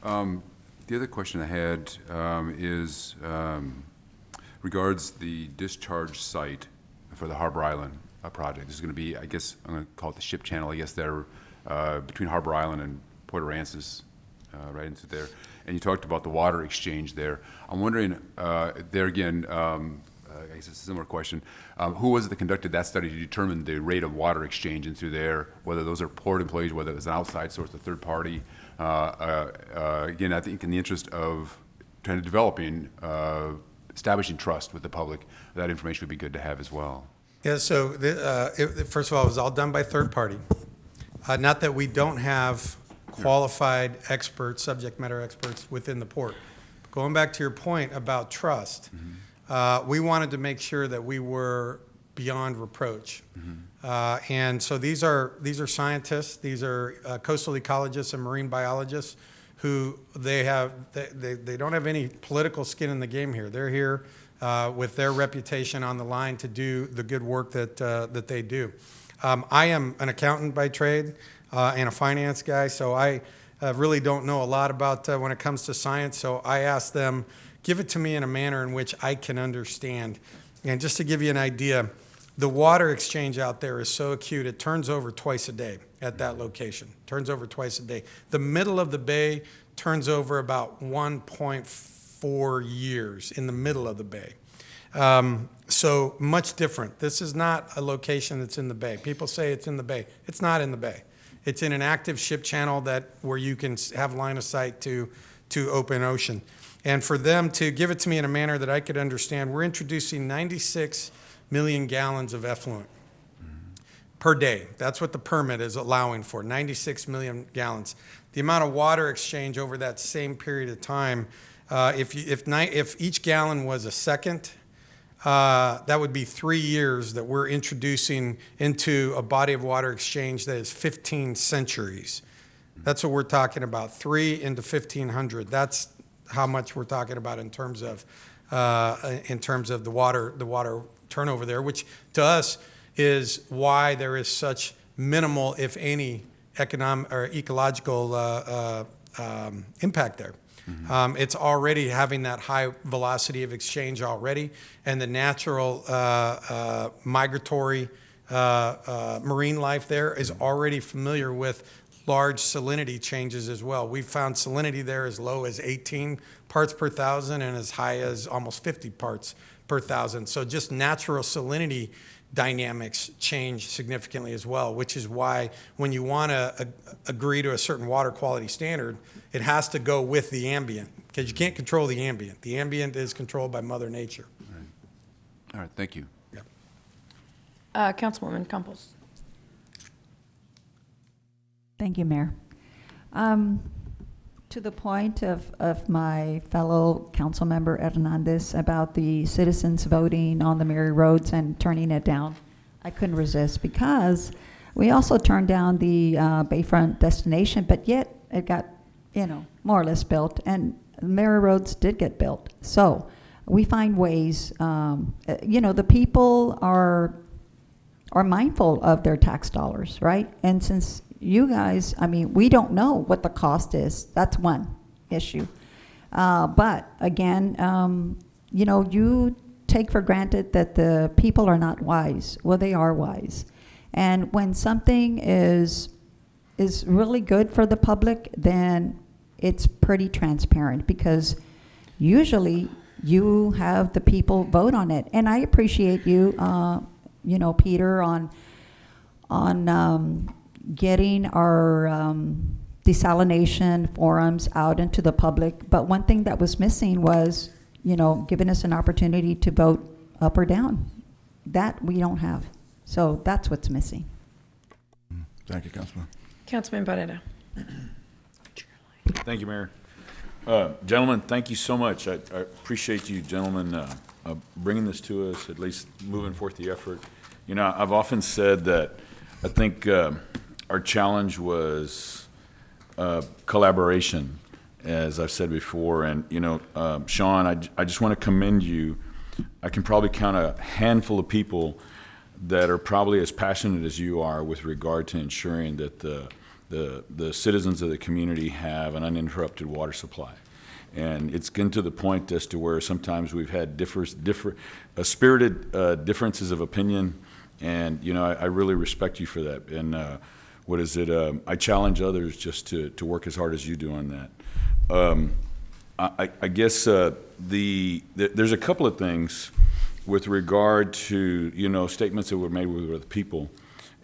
The other question I had is regards the discharge site for the Harbor Island project. This is going to be, I guess, I'm going to call it the ship channel, I guess, there between Harbor Island and Port Aransas, right into there. And you talked about the water exchange there. I'm wondering, there again, I guess it's a similar question. Who was it that conducted that study to determine the rate of water exchange into there, whether those are port employees, whether it's an outside source, a third party? Again, I think in the interest of trying to developing, establishing trust with the public, that information would be good to have as well. Yeah, so first of all, it was all done by third party. Not that we don't have qualified experts, subject matter experts within the port. Going back to your point about trust, we wanted to make sure that we were beyond reproach. And so these are scientists, these are coastal ecologists and marine biologists who they don't have any political skin in the game here. They're here with their reputation on the line to do the good work that they do. I am an accountant by trade and a finance guy, so I really don't know a lot about when it comes to science. So I asked them, give it to me in a manner in which I can understand. And just to give you an idea, the water exchange out there is so acute, it turns over twice a day at that location. Turns over twice a day. The middle of the bay turns over about 1.4 years in the middle of the bay. So much different. This is not a location that's in the bay. People say it's in the bay. It's not in the bay. It's in an active ship channel where you can have line of sight to open ocean. And for them to give it to me in a manner that I could understand, we're introducing 96 million gallons of effluent per day. That's what the permit is allowing for, 96 million gallons. The amount of water exchange over that same period of time, if each gallon was a second, that would be 3 years that we're introducing into a body of water exchange that is 15 centuries. That's what we're talking about, 3 into 1500. That's how much we're talking about in terms of the water turnover there, which to us is why there is such minimal, if any, economic or ecological impact there. It's already having that high velocity of exchange already, and the natural migratory marine life there is already familiar with large salinity changes as well. We've found salinity there as low as 18 parts per thousand and as high as almost 50 parts per thousand. So just natural salinity dynamics change significantly as well, which is why when you want to agree to a certain water quality standard, it has to go with the ambient, because you can't control the ambient. The ambient is controlled by Mother Nature. All right, thank you. Councilwoman Campos. Thank you, Mayor. To the point of my fellow council member Hernandez about the citizens voting on the Mary Roads and turning it down, I couldn't resist, because we also turned down the Bayfront destination, but yet it got, more or less built, and Mary Roads did get built. So we find ways, the people are mindful of their tax dollars, right? And since you guys, we don't know what the cost is. That's one issue. But again, you take for granted that the people are not wise. Well, they are wise. And when something is really good for the public, then it's pretty transparent, because usually you have the people vote on it. And I appreciate you, Peter, on getting our desalination forums out into the public. But one thing that was missing was, giving us an opportunity to vote up or down. That we don't have. So that's what's missing. Thank you, Councilman. Councilman Barrera. Thank you, Mayor. Gentlemen, thank you so much. I appreciate you gentlemen bringing this to us, at least moving forth the effort. I've often said that I think our challenge was collaboration, as I've said before. And, Sean, I just want to commend you. I can probably count a handful of people that are probably as passionate as you are with regard to ensuring that the citizens of the community have an uninterrupted water supply. And it's getting to the point as to where sometimes we've had spirited differences of opinion, and I really respect you for that. And I challenge others just to work as hard as you do on that. I guess there's a couple of things with regard to statements that were made with people.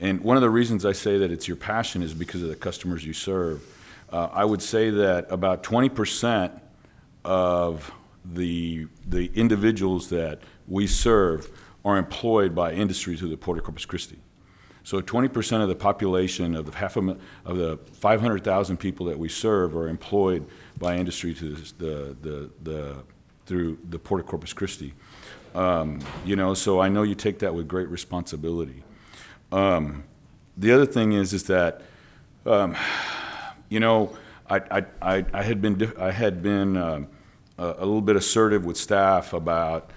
And one of the reasons I say that it's your passion is because of the customers you serve. I would say that about 20% of the individuals that we serve are employed by industry through the Port of Corpus Christi. So 20% of the population of the 500,000 people that we serve are employed by industry through the Port of Corpus Christi. So I know you take that with great responsibility. The other thing is that, I had been a little bit assertive with staff about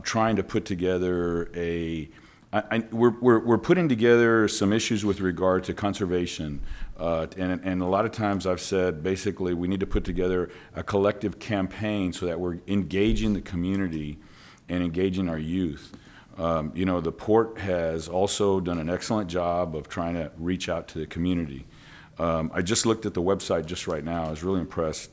trying to put together we're putting together some issues with regard to conservation, and a lot of times I've said basically we need to put together a collective campaign so that we're engaging the community and engaging our youth. The port has also done an excellent job of trying to reach out to the community. I just looked at the website just right now. I was really impressed.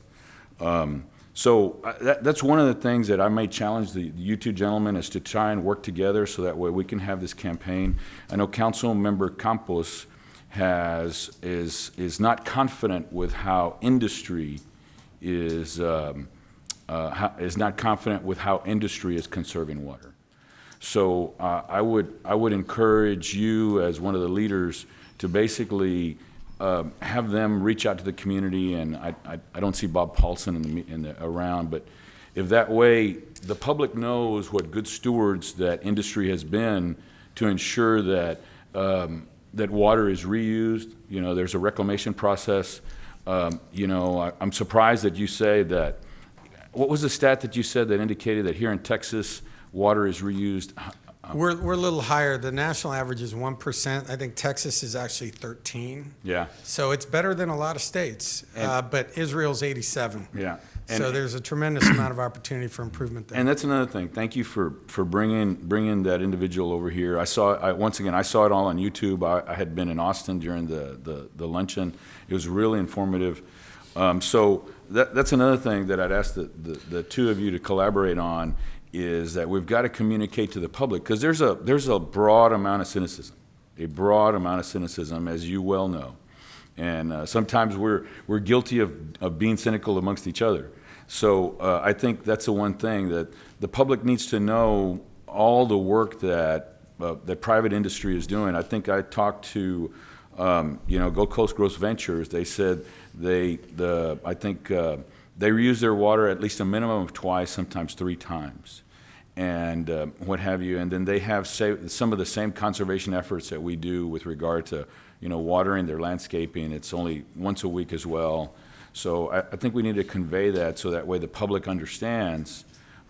That's one of the things that I may challenge you two gentlemen is to try and work together so that way we can have this campaign. I know Council Member Campos is not confident with how industry is not confident with how industry is conserving water. So I would encourage you as one of the leaders to basically have them reach out to the community, and I don't see Bob Paulson around, but if that way the public knows what good stewards that industry has been to ensure that that water is reused. There's a reclamation process. I'm surprised that you say that. What was the stat that you said that indicated that here in Texas water is reused? We're a little higher. The national average is 1%. I think Texas is actually 13. Yeah. So it's better than a lot of states, but Israel's 87. Yeah. So there's a tremendous amount of opportunity for improvement there. And that's another thing. Thank you for bringing that individual over here. I saw it all on YouTube. I had been in Austin during the luncheon. It was really informative. So that's another thing that I'd ask the two of you to collaborate on, is that we've got to communicate to the public, because there's a broad amount of cynicism, as you well know, and sometimes we're guilty of being cynical amongst each other. So I think that's the one thing that the public needs to know, all the work that private industry is doing. I think I talked to Gold Coast Growth Ventures. They said they reuse their water at least a minimum of twice, sometimes 3 times, and what have you. And then they have some of the same conservation efforts that we do with regard to, watering their landscaping. It's only once a week as well. So I think we need to convey that so that way the public understands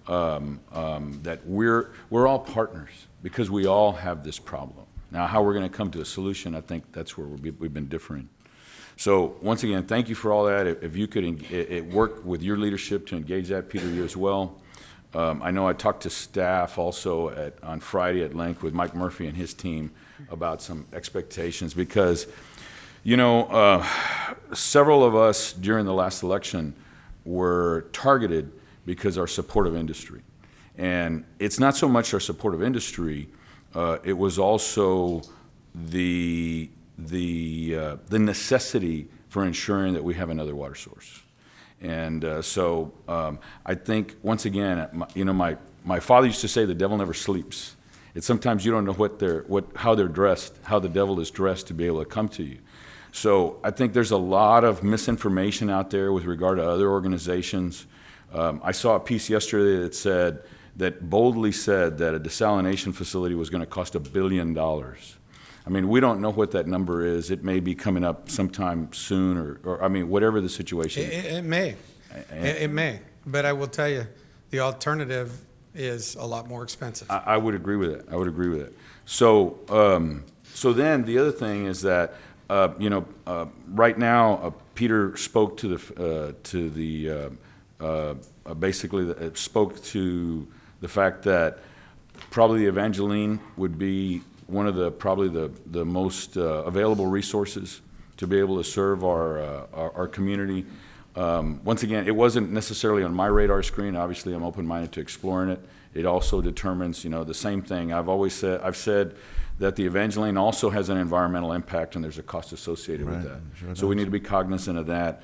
that we're all partners, because we all have this problem. Now, how we're going to come to a solution, I think that's where we've been differing. So once again, thank you for all that. If you could work with your leadership to engage that, Peter, you as well. I know I talked to staff also on Friday at length with Mike Murphy and his team about some expectations, because, several of us during the last election were targeted because our support of industry. And it's not so much our support of industry, it was also the necessity for ensuring that we have another water source. And so I think, once again, my father used to say the devil never sleeps. It's sometimes you don't know how they're dressed, how the devil is dressed to be able to come to you. So I think there's a lot of misinformation out there with regard to other organizations. I saw a piece yesterday that boldly said that a desalination facility was going to cost $1 billion. I I mean, we don't know what that number is. It may be coming up sometime soon, or I mean, whatever the situation is. It may. It may. But I will tell you, the alternative is a lot more expensive. I would agree with it. I would agree with it. So, so then the other thing is that, right now, Peter spoke to spoke to the fact that probably Evangeline would be one of the most available resources to be able to serve our community. Once again, it wasn't necessarily on my radar screen. Obviously, I'm open-minded to exploring it. It also determines, the same thing. I've said that the Evangeline also has an environmental impact, and there's a cost associated with that. Sure So we does. need to be cognizant of that.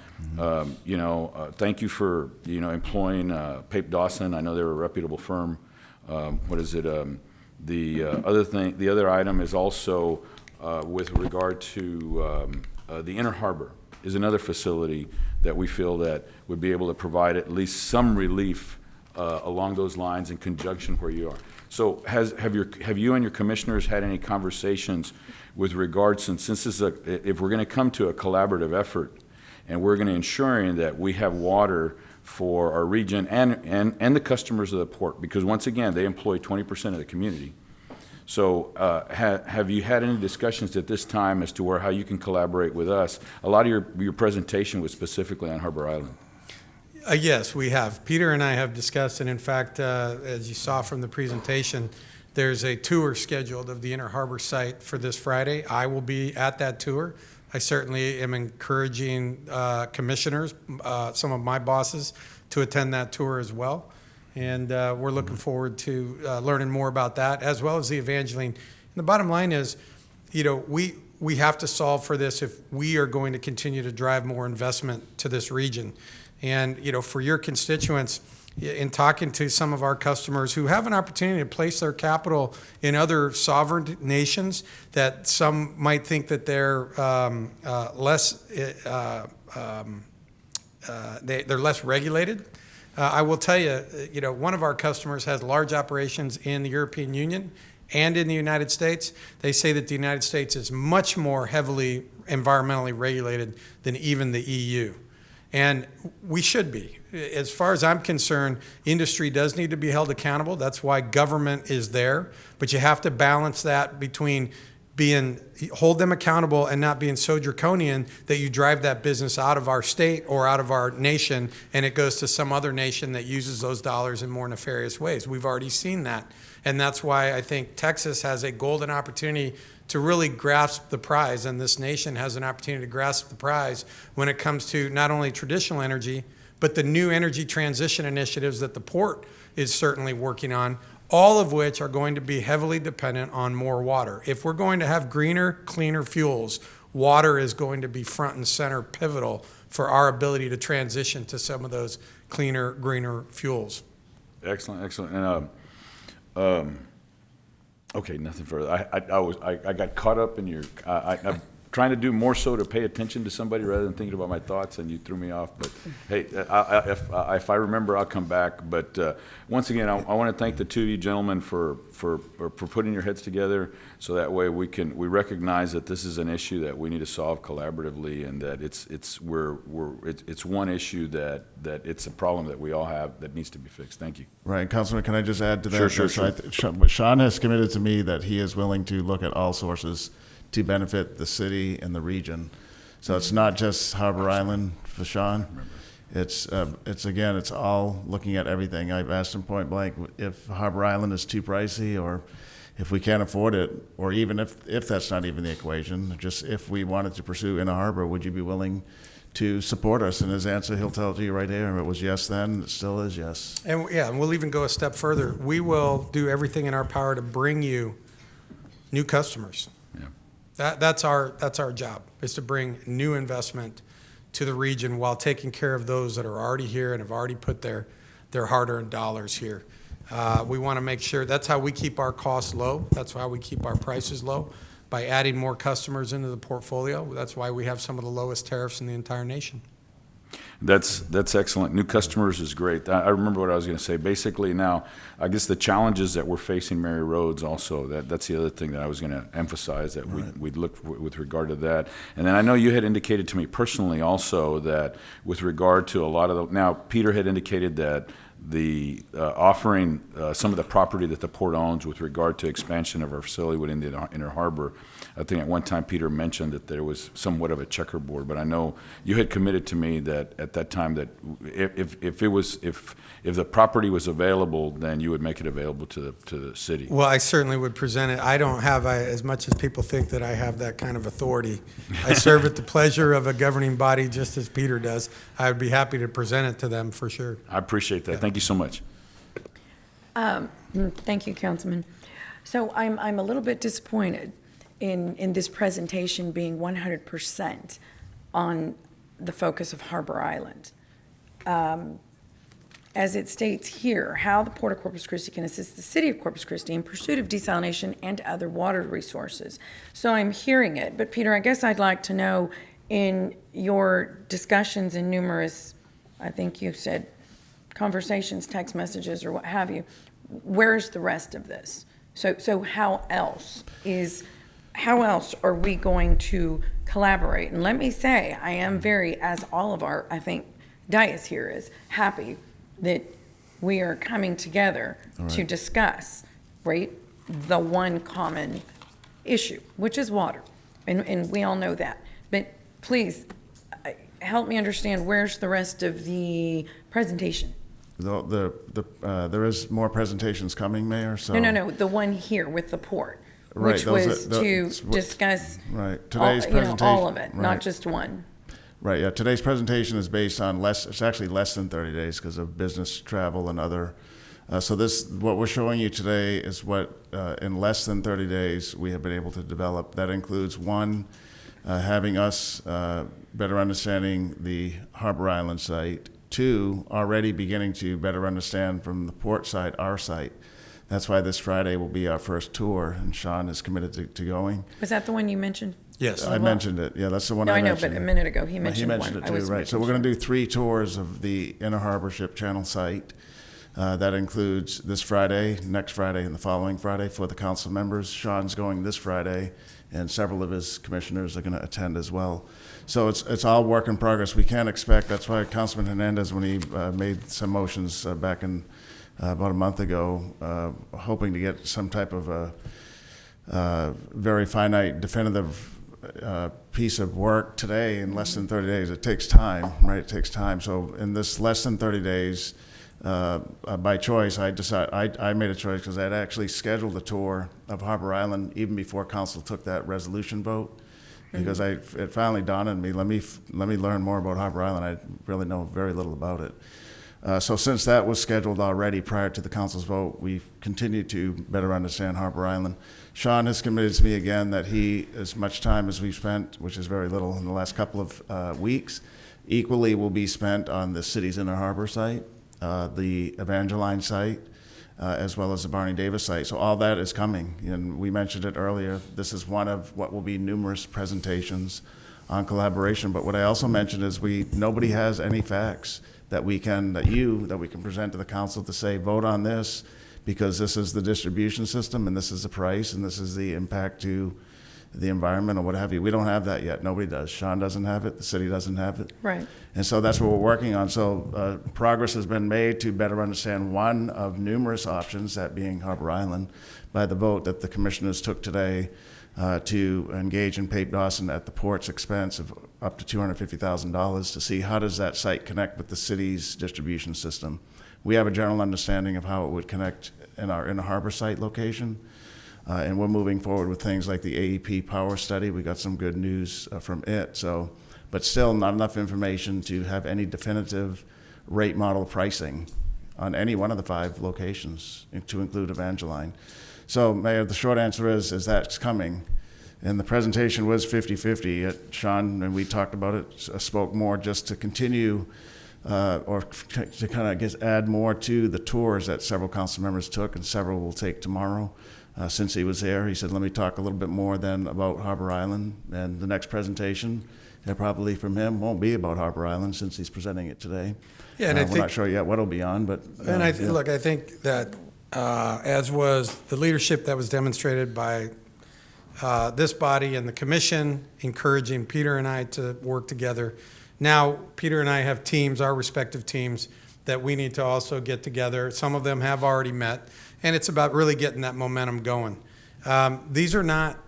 Thank you for employing Pape Dawson. I know they're a reputable firm. The other item is also with regard to the Inner Harbor is another facility that we feel that would be able to provide at least some relief along those lines in conjunction where you are. So have you and your commissioners had any conversations with regards, since this is if we're going to come to a collaborative effort and we're going to ensuring that we have water for our region and the customers of the port, because once again, they employ 20% of the community. So have you had any discussions at this time as to how you can collaborate with us? A lot of your presentation was specifically on Harbor Island. Yes, we have. Peter and I have discussed, and in fact, as you saw from the presentation, there's a tour scheduled of the Inner Harbor site for this Friday. I will be at that tour. I certainly am encouraging commissioners, some of my bosses, to attend that tour as well. And we're looking forward to learning more about that, as well as the Evangeline. And the bottom line is, we have to solve for this if we are going to continue to drive more investment to this region. And, for your constituents, in talking to some of our customers who have an opportunity to place their capital in other sovereign nations that some might think that they're they're less regulated. I will tell you, one of our customers has large operations in the European Union and in the United States. They say that the United States is much more heavily environmentally regulated than even the EU. And we should be. As far as I'm concerned, industry does need to be held accountable. That's why government is there. But you have to balance that between hold them accountable and not being so draconian that you drive that business out of our state or out of our nation and it goes to some other nation that uses those dollars in more nefarious ways. We've already seen that. And that's why I think Texas has a golden opportunity to really grasp the prize, and this nation has an opportunity to grasp the prize when it comes to not only traditional energy, but the new energy transition initiatives that the port is certainly working on, all of which are going to be heavily dependent on more water. If we're going to have greener, cleaner fuels, water is going to be front and center pivotal for our ability to transition to some of those cleaner, greener fuels. Excellent, excellent. And okay, nothing further. I got caught up in I'm trying to do more so to pay attention to somebody rather than thinking about my thoughts, and you threw me off. But hey, if I remember, I'll come back. But once again, I want to thank the two of you gentlemen for putting your heads together, so that way we recognize that this is an issue that we need to solve collaboratively, and that it's one issue that it's a problem that we all have that needs to be fixed. Thank you. Right, Councilman, can I just add to that? Sure. Sean has committed to me that he is willing to look at all sources to benefit the city and the region. So it's not just Harbor Island for Sean. It's all looking at everything. I've asked him point blank if Harbor Island is too pricey, or if we can't afford it, or even if that's not even the equation, just if we wanted to pursue Inner Harbor, would you be willing to support us? And his answer, he'll tell it to you right there. It was yes then, it still is yes. And we'll even go a step further. We will do everything in our power to bring you new customers. That's our job, is to bring new investment to the region while taking care of those that are already here and have already put their hard-earned dollars here. We want to make sure that's how we keep our costs low. That's how we keep our prices low, by adding more customers into the portfolio. That's why we have some of the lowest tariffs in the entire nation. That's excellent. New customers is great. I remember what I was going to say. Basically, now I guess the challenges that we're facing, Mary Roads, also that's the other thing that I was going to emphasize, that we'd look with regard to that. And then I know you had indicated to me personally also that with regard to a lot of the, now Peter had indicated that the offering some of the property that the port owns with regard to expansion of our facility within the inner harbor. I think at one time Peter mentioned that there was somewhat of a checkerboard, but I know you had committed to me that at that time that if the property was available, then you would make it available to the city. Well, I certainly would present it. I don't have, as much as people think that I have that kind of authority. I serve at the pleasure of a governing body just as Peter does. I would be happy to present it to them for sure. I appreciate that. Thank you so much. Thank you, Councilman. So I'm a little bit disappointed in this presentation being 100% on the focus of Harbor Island. As it states here, how the Port of Corpus Christi can assist the City of Corpus Christi in pursuit of desalination and other water resources. So I'm hearing it, but Peter, I guess I'd like to know, in your discussions and numerous, I think you said, conversations, text messages, or what have you, where's the rest of this? So how else are we going to collaborate? And let me say, I am very, as all of our, I think, dais here is happy that we are coming together to discuss, right, the one common issue, which is water. And we all know that. But please, help me understand, where's the rest of the presentation? There is more presentations coming, Mayor, so. No, the one here with the port. Right, Which those was are- to that's discuss Right, all, today's presentation. all of it, not right. just one. Right, yeah, today's presentation is based on it's actually less than 30 days because of business travel and other. So what we're showing you today is what, in less than 30 days, we have been able to develop. That includes, one, having us better understanding the Harbor Island site. Two, already beginning to better understand from the port side, our site. That's why this Friday will be our first tour, and Sean is committed to going. Was that the one you mentioned? Yes. I mentioned it. Yeah, that's the one No, I I know, mentioned. but a minute ago, he He mentioned one. mentioned it I too, was right. So making we're going to sure. do 3 tours of the Inner Harbor Ship Channel site. That includes this Friday, next Friday, and the following Friday for the council members. Sean's going this Friday, and several of his commissioners are going to attend as well. So it's all work in progress. We can't expect, that's why Councilman Hernandez, when he made some motions back in about a month ago, hoping to get some type of a very finite, definitive piece of work today in less than 30 days. It takes time, right? It takes time. So in this less than 30 days, by choice, I made a choice because I'd actually scheduled a tour of Harbor Island even before council took that resolution vote. Because it finally dawned on me, let me learn more about Harbor Island. I really know very little about it. So since that was scheduled already prior to the council's vote, we've continued to better understand Harbor Island. Sean has committed to me again that he, as much time as we've spent, which is very little in the last couple of weeks, equally will be spent on the city's inner harbor site, the Evangeline site, as well as the Barney Davis site. So all that is coming, and we mentioned it earlier. This is one of what will be numerous presentations on collaboration. But what I also mentioned is nobody has any facts that we can present to the council to say, vote on this because this is the distribution system and this is the price and this is the impact to the environment or what have you. We don't have that yet. Nobody does. Sean doesn't have it. The city doesn't have it. Right. And so that's what we're working on. So progress has been made to better understand one of numerous options, that being Harbor Island, by the vote that the commissioners took today to engage in Pape Dawson at the port's expense of up to $250,000 to see how does that site connect with the city's distribution system. We have a general understanding of how it would connect in our inner harbor site location. And we're moving forward with things like the AEP power study. We got some good news from it. So, but still not enough information to have any definitive rate model pricing on any one of the 5 locations, to include Evangeline. So, Mayor, the short answer is that's coming. And the presentation was 50-50. Sean, and we talked about it, spoke more just to continue or to kind of add more to the tours that several council members took, and several will take tomorrow. Since he was there, he said, let me talk a little bit more then about Harbor Island. And the next presentation It probably from him won't be about Harbor Island since he's presenting it today. Yeah, and I We're think- not sure yet what it'll be on, but. And yeah. look, I think that as was the leadership that was demonstrated by this body and the commission, encouraging Peter and I to work together. Now, Peter and I have teams, our respective teams, that we need to also get together. Some of them have already met, and it's about really getting that momentum going. These are not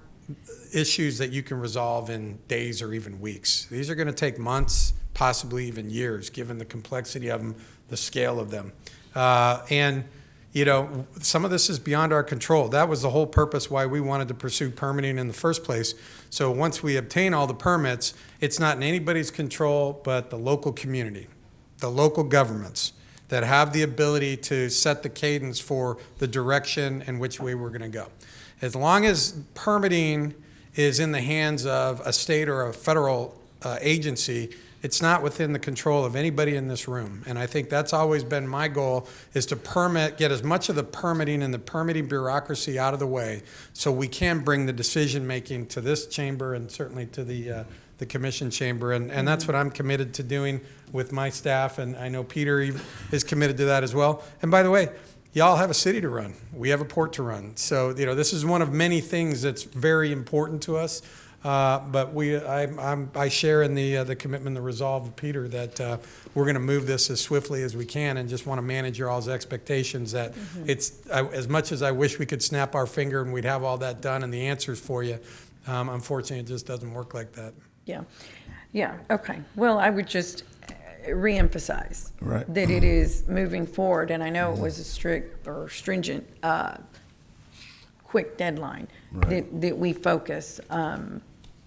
issues that you can resolve in days or even weeks. These are going to take months, possibly even years, given the complexity of them, the scale of them. And you know, some of this is beyond our control. That was the whole purpose why we wanted to pursue permitting in the first place. So once we obtain all the permits, it's not in anybody's control but the local community, the local governments that have the ability to set the cadence for the direction and which way we're going to go. As long as permitting is in the hands of a state or a federal agency, it's not within the control of anybody in this room. And I think that's always been my goal, is to get as much of the permitting and the permitting bureaucracy out of the way so we can bring the decision-making to this chamber and certainly to the commission chamber. And that's what I'm committed to doing with my staff, and I know Peter is committed to that as well. And by the way, y'all have a city to run. We have a port to run. So, you know, this is one of many things that's very important to us. But I share in the commitment, the resolve of Peter that we're going to move this as swiftly as we can, and just want to manage your all's expectations that as much as I wish we could snap our finger and we'd have all that done and the answers for you, unfortunately it just doesn't work like that. Yeah. Yeah. Okay. Well, I would just reemphasize Right. that it is moving forward, and I know it was a strict or stringent, quick deadline Right. that we focus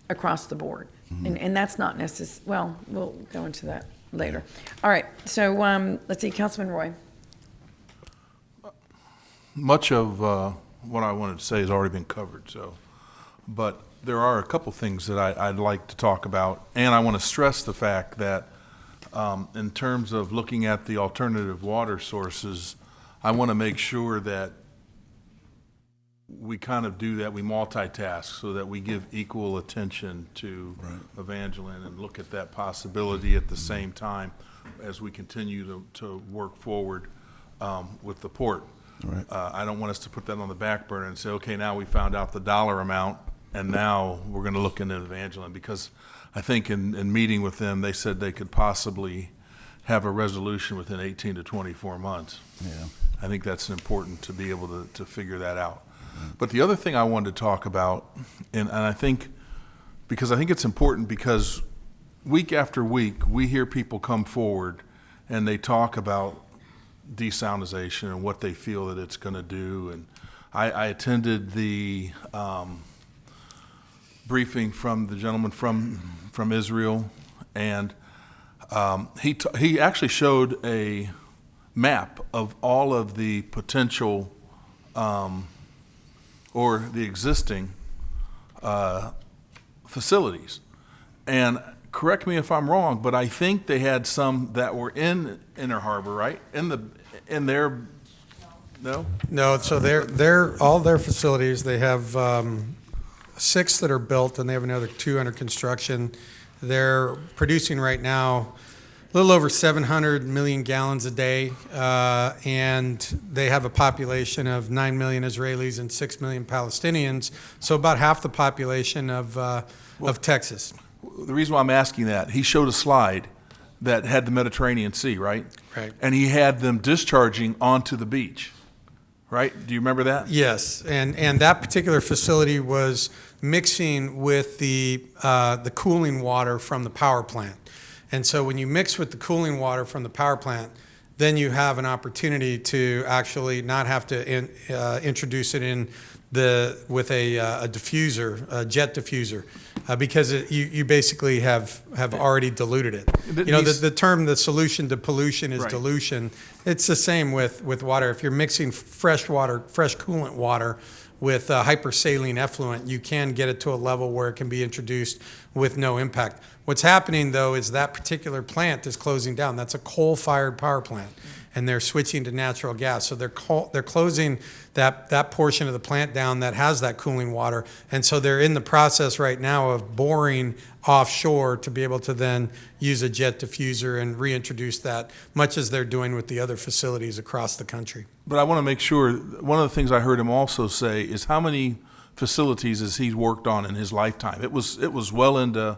across the board, and that's not necessary. Well, we'll go into that later. All right. So let's see, Councilman Roy. Much of what I wanted to say has already been covered, so, but there are a couple things that I'd like to talk about, and I want to stress the fact that in terms of looking at the alternative water sources, I want to make sure that we kind of do that, we multitask so that we give equal attention to Evangeline and look at that possibility at the same time as we continue to work forward with the port. Right. I don't want us to put that on the back burner and say, okay, now we found out the dollar amount and now we're going to look into Evangeline, because I think in meeting with them, they said they could possibly have a resolution within 18 to 24 months. Yeah. I think that's important to be able to figure that out. But the other thing I wanted to talk about, and I think, because I think it's important, because week after week, we hear people come forward and they talk about desalination and what they feel that it's going to do. And I attended the briefing from the gentleman from Israel, and he actually showed a map of all of the potential or the existing facilities. And correct me if I'm wrong, but I think they had some that were in Inner Harbor, right? In their no? No, so they're all their facilities. They have 6 that are built, and they have another 2 under construction. They're producing right now a little over 700 million gallons a day, and they have a population of 9 million Israelis and 6 million Palestinians, so about half the population of Texas. The reason why I'm asking that, he showed a slide that had the Mediterranean Sea, right? Right. And he had them discharging onto the beach, right? Do you remember that? Yes, and that particular facility was mixing with the cooling water from the power plant. And so when you mix with the cooling water from the power plant, then you have an opportunity to actually not have to introduce it in with a diffuser, a jet diffuser, because you basically have already diluted it. You know, the term, the solution to pollution is Right. dilution. It's the same with water. If you're mixing fresh water, fresh coolant water with hypersaline effluent, you can get it to a level where it can be introduced with no impact. What's happening, though, is that particular plant is closing down. That's a coal-fired power plant. and they're switching to natural gas. So they're closing that portion of the plant down that has that cooling water, and so they're in the process right now of boring offshore to be able to then use a jet diffuser and reintroduce that, much as they're doing with the other facilities across the country. But I want to make sure, one of the things I heard him also say is how many facilities has he worked on in his lifetime? It was well into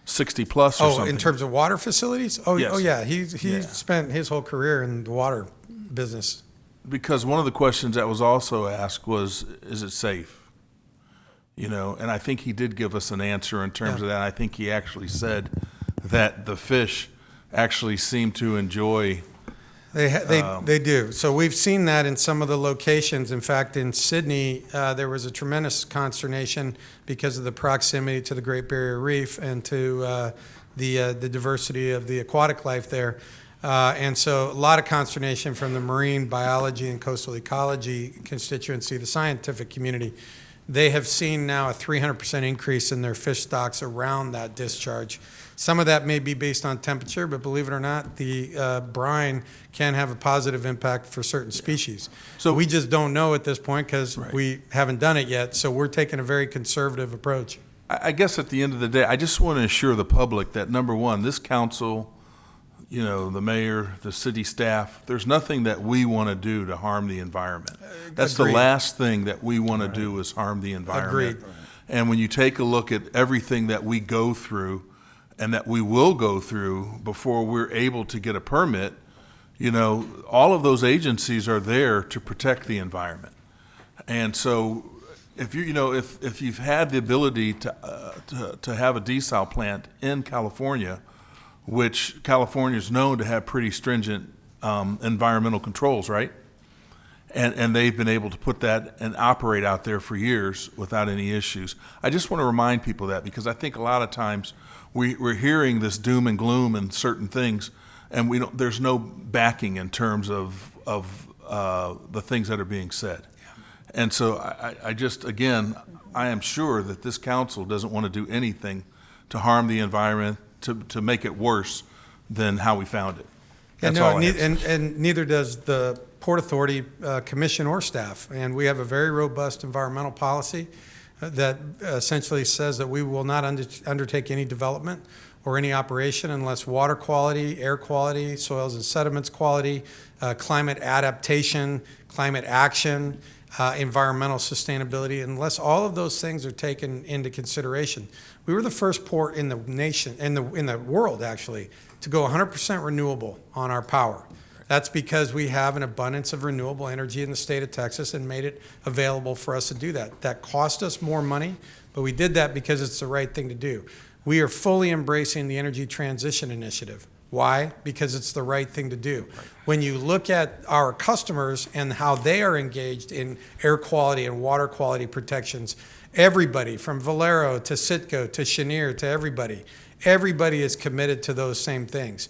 60 plus or something. In terms of water facilities? Yes. Oh yeah, he spent his whole career in the water business. Because one of the questions that was also asked was, is it safe? You know, and I think he did give us an answer in terms of that. I think he actually said that the fish actually seem to enjoy. They do. So we've seen that in some of the locations. In fact, in Sydney, there was a tremendous consternation because of the proximity to the Great Barrier Reef and to the diversity of the aquatic life there. And so a lot of consternation from the marine biology and coastal ecology constituency, the scientific community. They have seen now a 300% increase in their fish stocks around that discharge. Some of that may be based on temperature, but believe it or not, the brine can have a positive impact for certain species. So we just don't know at this point because we haven't done it yet. So we're taking a very conservative approach. I guess at the end of the day, I just want to assure the public that, number one, this council, you know, the mayor, the city staff, there's nothing that we want to do to harm the environment. That's Agreed. the last thing that we want to do is harm the environment. Agreed. And when you take a look at everything that we go through and that we will go through before we're able to get a permit, you know, all of those agencies are there to protect the environment. And so if if you've had the ability to have a desal plant in California, which California is known to have pretty stringent environmental controls, right? And they've been able to put that and operate out there for years without any issues. I just want to remind people that because I think a lot of times we're hearing this doom and gloom and certain things, and there's no backing in terms of the things that are being said. Yeah. And so I just, again, I am sure that this council doesn't want to do anything to harm the environment, to make it worse than how we found it. That's all I have to say. And neither does the Port Authority Commission or staff. And we have a very robust environmental policy that essentially says that we will not undertake any development or any operation unless water quality, air quality, soils and sediments quality, climate adaptation, climate action, environmental sustainability, unless all of those things are taken into consideration. We were the first port in the nation, in the world actually, to go 100% renewable on our power. That's because we have an abundance of renewable energy in the state of Texas and made it available for us to do that. That cost us more money, but we did that because it's the right thing to do. We are fully embracing the Energy Transition Initiative. Why? Because it's the right thing to do. When you look at our customers and how they are engaged in air quality and water quality protections, everybody from Valero to Citgo to Cheniere to everybody is committed to those same things.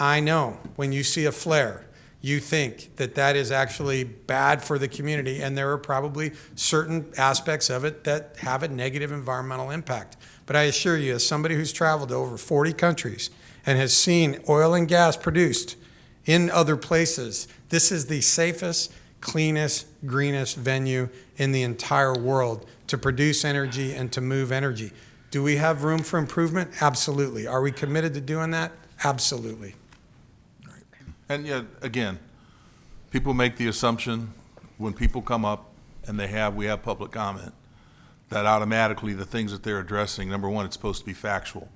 I know when you see a flare, you think that that is actually bad for the community, and there are probably certain aspects of it that have a negative environmental impact. But I assure you, as somebody who's traveled to over 40 countries and has seen oil and gas produced in other places, this is the safest, cleanest, greenest venue in the entire world to produce energy and to move energy. Do we have room for improvement? Absolutely. Are we committed to doing that? Absolutely. And yet, again, people make the assumption when people come up and we have public comment, that automatically the things that they're addressing, number one, it's supposed to be factual.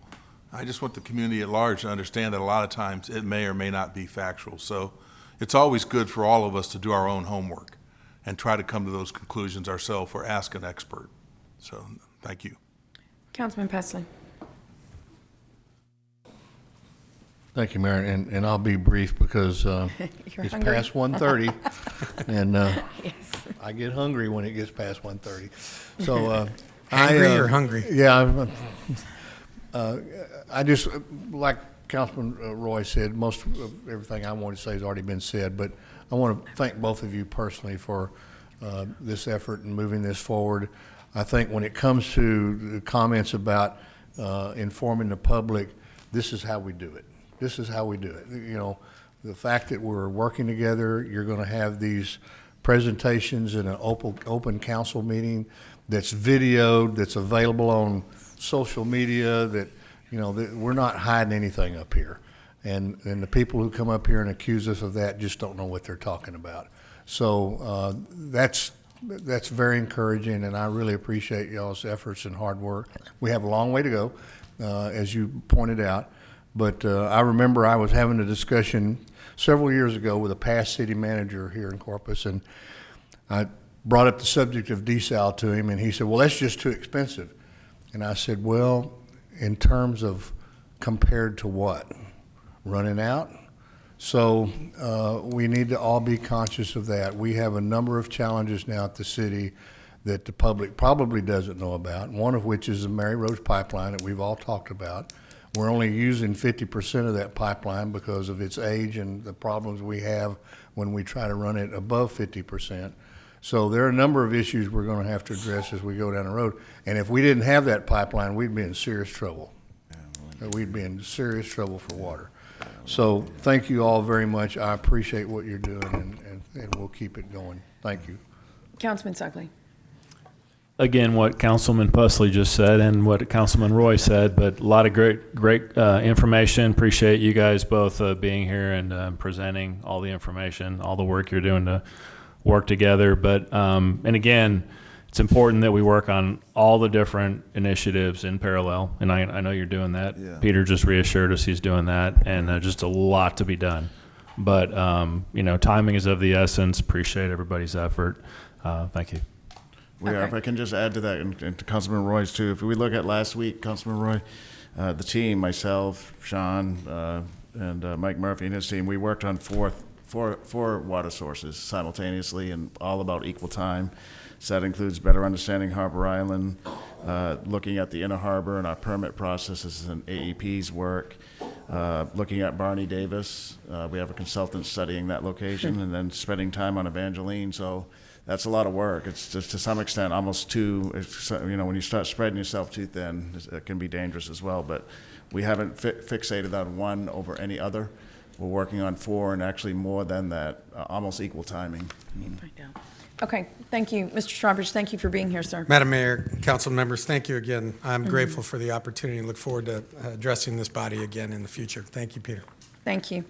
I just want the community at large to understand that a lot of times it may or may not be factual. So it's always good for all of us to do our own homework and try to come to those conclusions ourselves or ask an expert. So thank you. Councilman Pesley. Thank you, Mayor, and I'll be brief because it's hungry? past 1:30, and Yes. I get hungry when it gets past 1:30. So Angry or hungry? Yeah, I just, like Councilman Roy said, most of everything I wanted to say has already been said, but I want to thank both of you personally for this effort and moving this forward. I think when it comes to the comments about informing the public, this is how we do it. This is how we do it. You know, the fact that we're working together, you're going to have these presentations in an open council meeting that's videoed, that's available on social media, that, that we're not hiding anything up here. And the people who come up here and accuse us of that just don't know what they're talking about. So that's very encouraging, and I really appreciate y'all's efforts and hard work. We have a long way to go, as you pointed out. But I remember I was having a discussion several years ago with a past city manager here in Corpus, and I brought up the subject of desal to him, and he said, well, that's just too expensive. And I said, well, in terms of compared to what? Running out? So we need to all be conscious of that. We have a number of challenges now at the city that the public probably doesn't know about, one of which is the Mary Rose pipeline that we've all talked about. We're only using 50% of that pipeline because of its age and the problems we have when we try to run it above 50%. So there are a number of issues we're going to have to address as we go down the road. And if we didn't have that pipeline, we'd be in serious trouble. We'd be in serious trouble for water. So thank you all very much. I appreciate what you're doing, and we'll keep it going. Thank you. Councilman Suckley. Again, what Councilman Pusley just said and what Councilman Roy said, but a lot of great information. Appreciate you guys both being here and presenting all the information, all the work you're doing to work together. But, and again, it's important that we work on all the different initiatives in parallel, and I know you're doing that. Yeah. Peter just reassured us he's doing that, and just a lot to be done. But, timing is of the essence. Appreciate everybody's effort. Thank you. If I can just add to that, and to Councilman Roy's too, if we look at last week, Councilman Roy, the team, myself, Sean, and Mike Murphy and his team, we worked on four water sources simultaneously and all about equal time. So that includes better understanding Harbor Island, looking at the inner harbor and our permit processes and AEP's work, looking at Barney Davis. We have a consultant studying that location, and then spending time on Evangeline. So that's a lot of work. It's just to some extent almost too, when you start spreading yourself too thin, it can be dangerous as well. But we haven't fixated on one over any other. We're working on four, and actually more than that, almost equal timing. Okay, thank you. Mr. Strawbridge, thank you for being here, sir. Madam Mayor, council members, thank you again. I'm grateful for the opportunity and look forward to addressing this body again in the future. Thank you, Peter. Thank you.